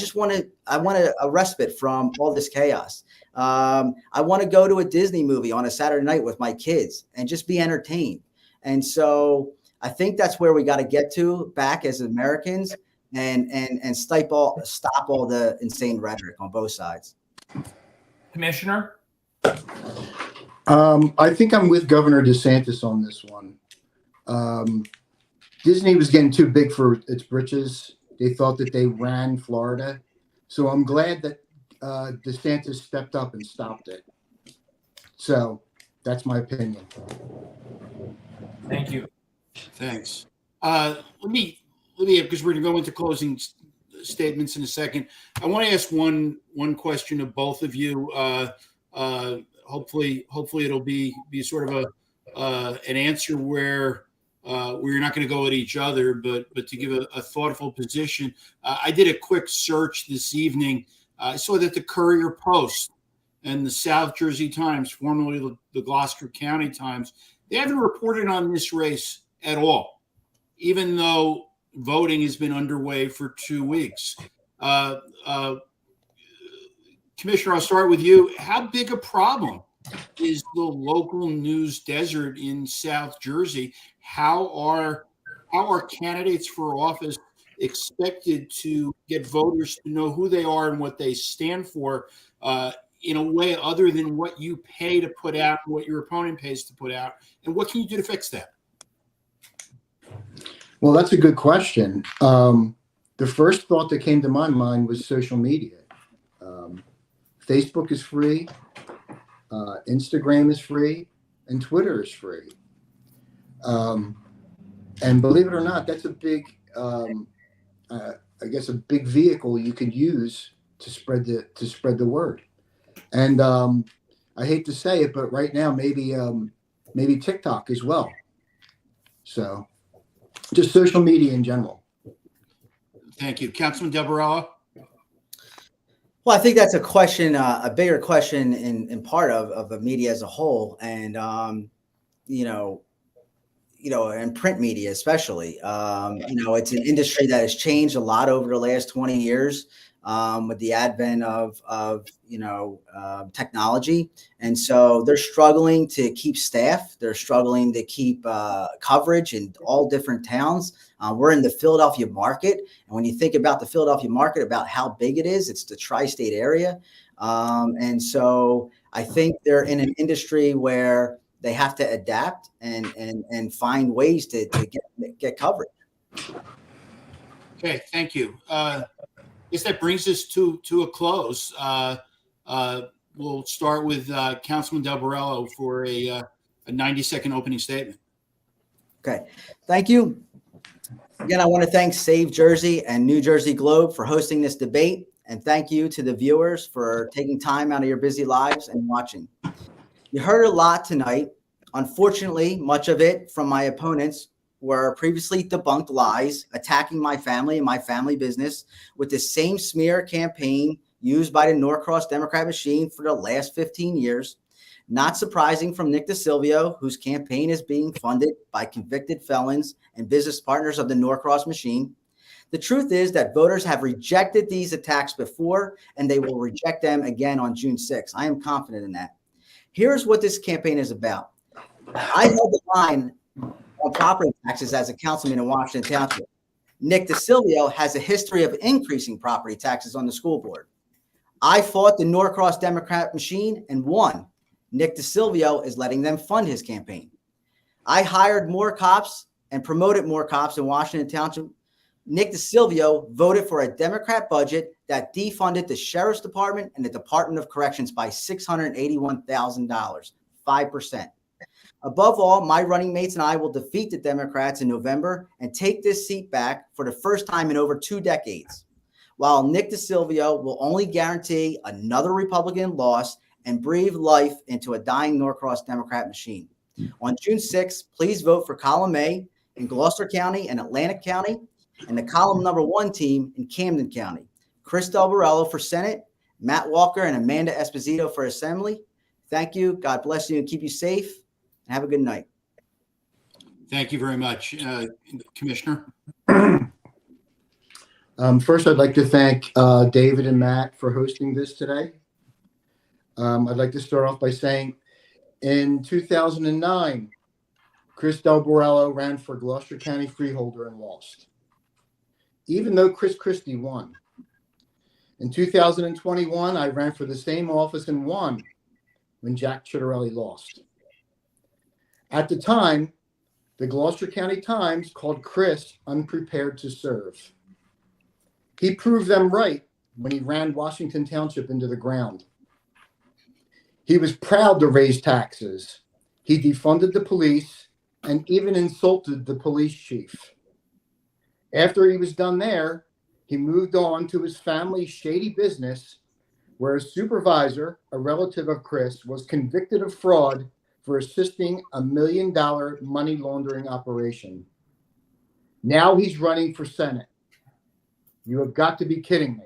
S2: want a respite from all this chaos. I want to go to a Disney movie on a Saturday night with my kids and just be entertained. And so I think that's where we got to get to back as Americans and stop all the insane rhetoric on both sides.
S4: Commissioner?
S3: I think I'm with Governor DeSantis on this one. Disney was getting too big for its britches. They thought that they ran Florida. So I'm glad that DeSantis stepped up and stopped it. So that's my opinion.
S4: Thank you.
S1: Thanks. Let me, because we're going to go into closing statements in a second. I want to ask one question of both of you. Hopefully it'll be sort of an answer where you're not going to go at each other, but to give a thoughtful position. I did a quick search this evening. I saw that the Courier Post and the South Jersey Times, formerly the Gloucester County Times, they haven't reported on this race at all, even though voting has been underway for 2 weeks. Commissioner, I'll start with you. How big a problem is the local news desert in South Jersey? How are candidates for office expected to get voters to know who they are and what they stand for in a way other than what you pay to put out, what your opponent pays to put out? And what can you do to fix that?
S3: Well, that's a good question. The first thought that came to my mind was social media. Facebook is free, Instagram is free, and Twitter is free. And believe it or not, that's a big, a big vehicle you can use to spread the word. And I hate to say it, but right now maybe TikTok as well. So just social media in general.
S1: Thank you. Councilman Del Borrello?
S2: Well, I think that's a question, a bigger question in part of the media as a whole, and and print media especially. It's an industry that has changed a lot over the last 20 years with the advent of technology, and so they're struggling to keep staff. They're struggling to keep coverage in all different towns. We're in the Philadelphia market. And when you think about the Philadelphia market, about how big it is, it's the tri-state area. And so I think they're in an industry where they have to adapt and find ways to get coverage.
S1: Okay, thank you. I guess that brings us to a close. We'll start with Councilman Del Borrello for a 90-second opening statement.
S2: Okay, thank you. Again, I want to thank Save Jersey and New Jersey Globe for hosting this debate. And thank you to the viewers for taking time out of your busy lives and watching. You heard a lot tonight. Unfortunately, much of it from my opponents were previously debunked lies, attacking my family and my family business with the same smear campaign used by the Norcross Democrat machine for the last 15 years. Not surprising from Nick DeSilvio, whose campaign is being funded by convicted felons and business partners of the Norcross machine. The truth is that voters have rejected these attacks before, and they will reject them again on June 6th. I am confident in that. Here's what this campaign is about. I held the line on property taxes as a councilman in Washington Township. Nick DeSilvio has a history of increasing property taxes on the school board. I fought the Norcross Democrat machine and won. Nick DeSilvio is letting them fund his campaign. I hired more cops and promoted more cops in Washington Township. Nick DeSilvio voted for a Democrat budget that defunded the Sheriff's Department and the Department of Corrections by $681,000, 5%. Above all, my running mates and I will defeat the Democrats in November and take this seat back for the first time in over 2 decades, while Nick DeSilvio will only guarantee another Republican loss and breathe life into a dying Norcross Democrat machine. On June 6th, please vote for column A in Gloucester County and Atlantic County, and the column number 1 team in Camden County. Chris Del Borrello for Senate, Matt Walker and Amanda Esposito for Assembly. Thank you. God bless you and keep you safe. And have a good night.
S1: Thank you very much, Commissioner.
S3: First, I'd like to thank David and Matt for hosting this today. I'd like to start off by saying in 2009, Chris Del Borrello ran for Gloucester County Freeholder and lost, even though Chris Christie won. In 2021, I ran for the same office and won when Jack Chitterelli lost. At the time, the Gloucester County Times called Chris unprepared to serve. He proved them right when he ran Washington Township into the ground. He was proud to raise taxes. He defunded the police and even insulted the police chief. After he was done there, he moved on to his family's shady business, where a supervisor, a relative of Chris, was convicted of fraud for assisting a $1 million money laundering operation. Now he's running for Senate. You have got to be kidding me.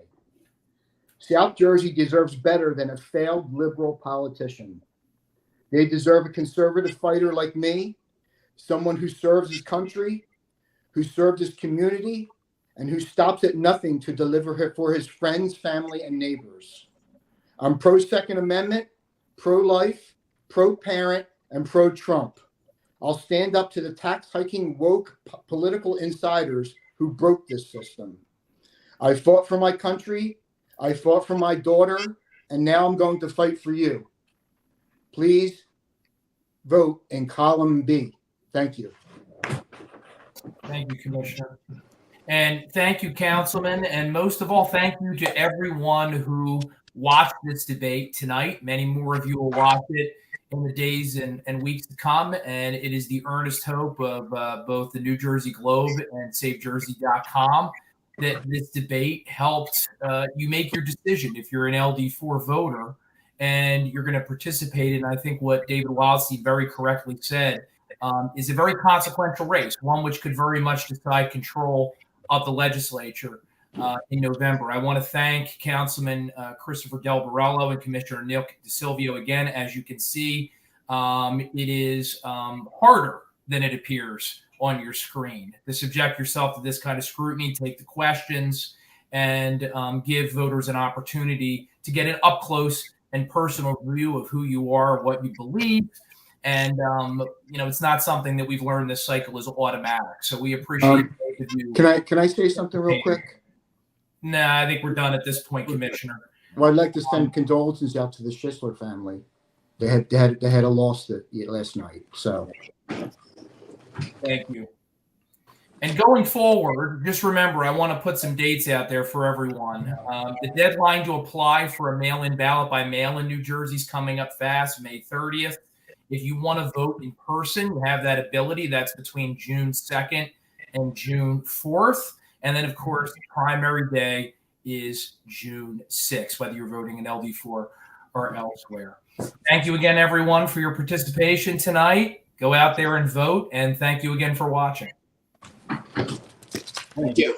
S3: South Jersey deserves better than a failed liberal politician. They deserve a conservative fighter like me, someone who serves his country, who served his community, and who stops at nothing to deliver for his friends, family, and neighbors. I'm pro-Second Amendment, pro-life, pro-parent, and pro-Trump. I'll stand up to the tax-hiking woke political insiders who broke this system. I fought for my country, I fought for my daughter, and now I'm going to fight for you. Please vote in column B. Thank you.
S4: Thank you, Commissioner. And thank you, Councilman. And most of all, thank you to everyone who watched this debate tonight. Many more of you will watch it in the days and weeks to come. And it is the earnest hope of both the New Jersey Globe and SaveJersey.com that this debate helped you make your decision if you're an LD4 voter and you're going to participate in, I think what David Wildstein very correctly said, is a very consequential race, one which could very much decide control of the legislature in November. I want to thank Councilman Christopher Del Borrello and Commissioner Nick DeSilvio again. As you can see, it is harder than it appears on your screen to subject yourself to this kind of scrutiny, take the questions, and give voters an opportunity to get an up-close and personal view of who you are, what you believe. And, it's not something that we've learned this cycle is automatic. So we appreciate both of you.
S3: Can I say something real quick?
S4: Nah, I think we're done at this point, Commissioner.
S3: Well, I'd like to send condolences out to the Schisler family. They had a loss last night. So
S4: thank you. And going forward, just remember, I want to put some dates out there for everyone. The deadline to apply for a mail-in ballot by mail in New Jersey is coming up fast, May 30th. If you want to vote in person, you have that ability. That's between June 2nd and June 4th. And then, of course, the primary day is June 6th, whether you're voting in LD4 or elsewhere. Thank you again, everyone, for your participation tonight. Go out there and vote. And thank you again for watching.
S1: Thank you.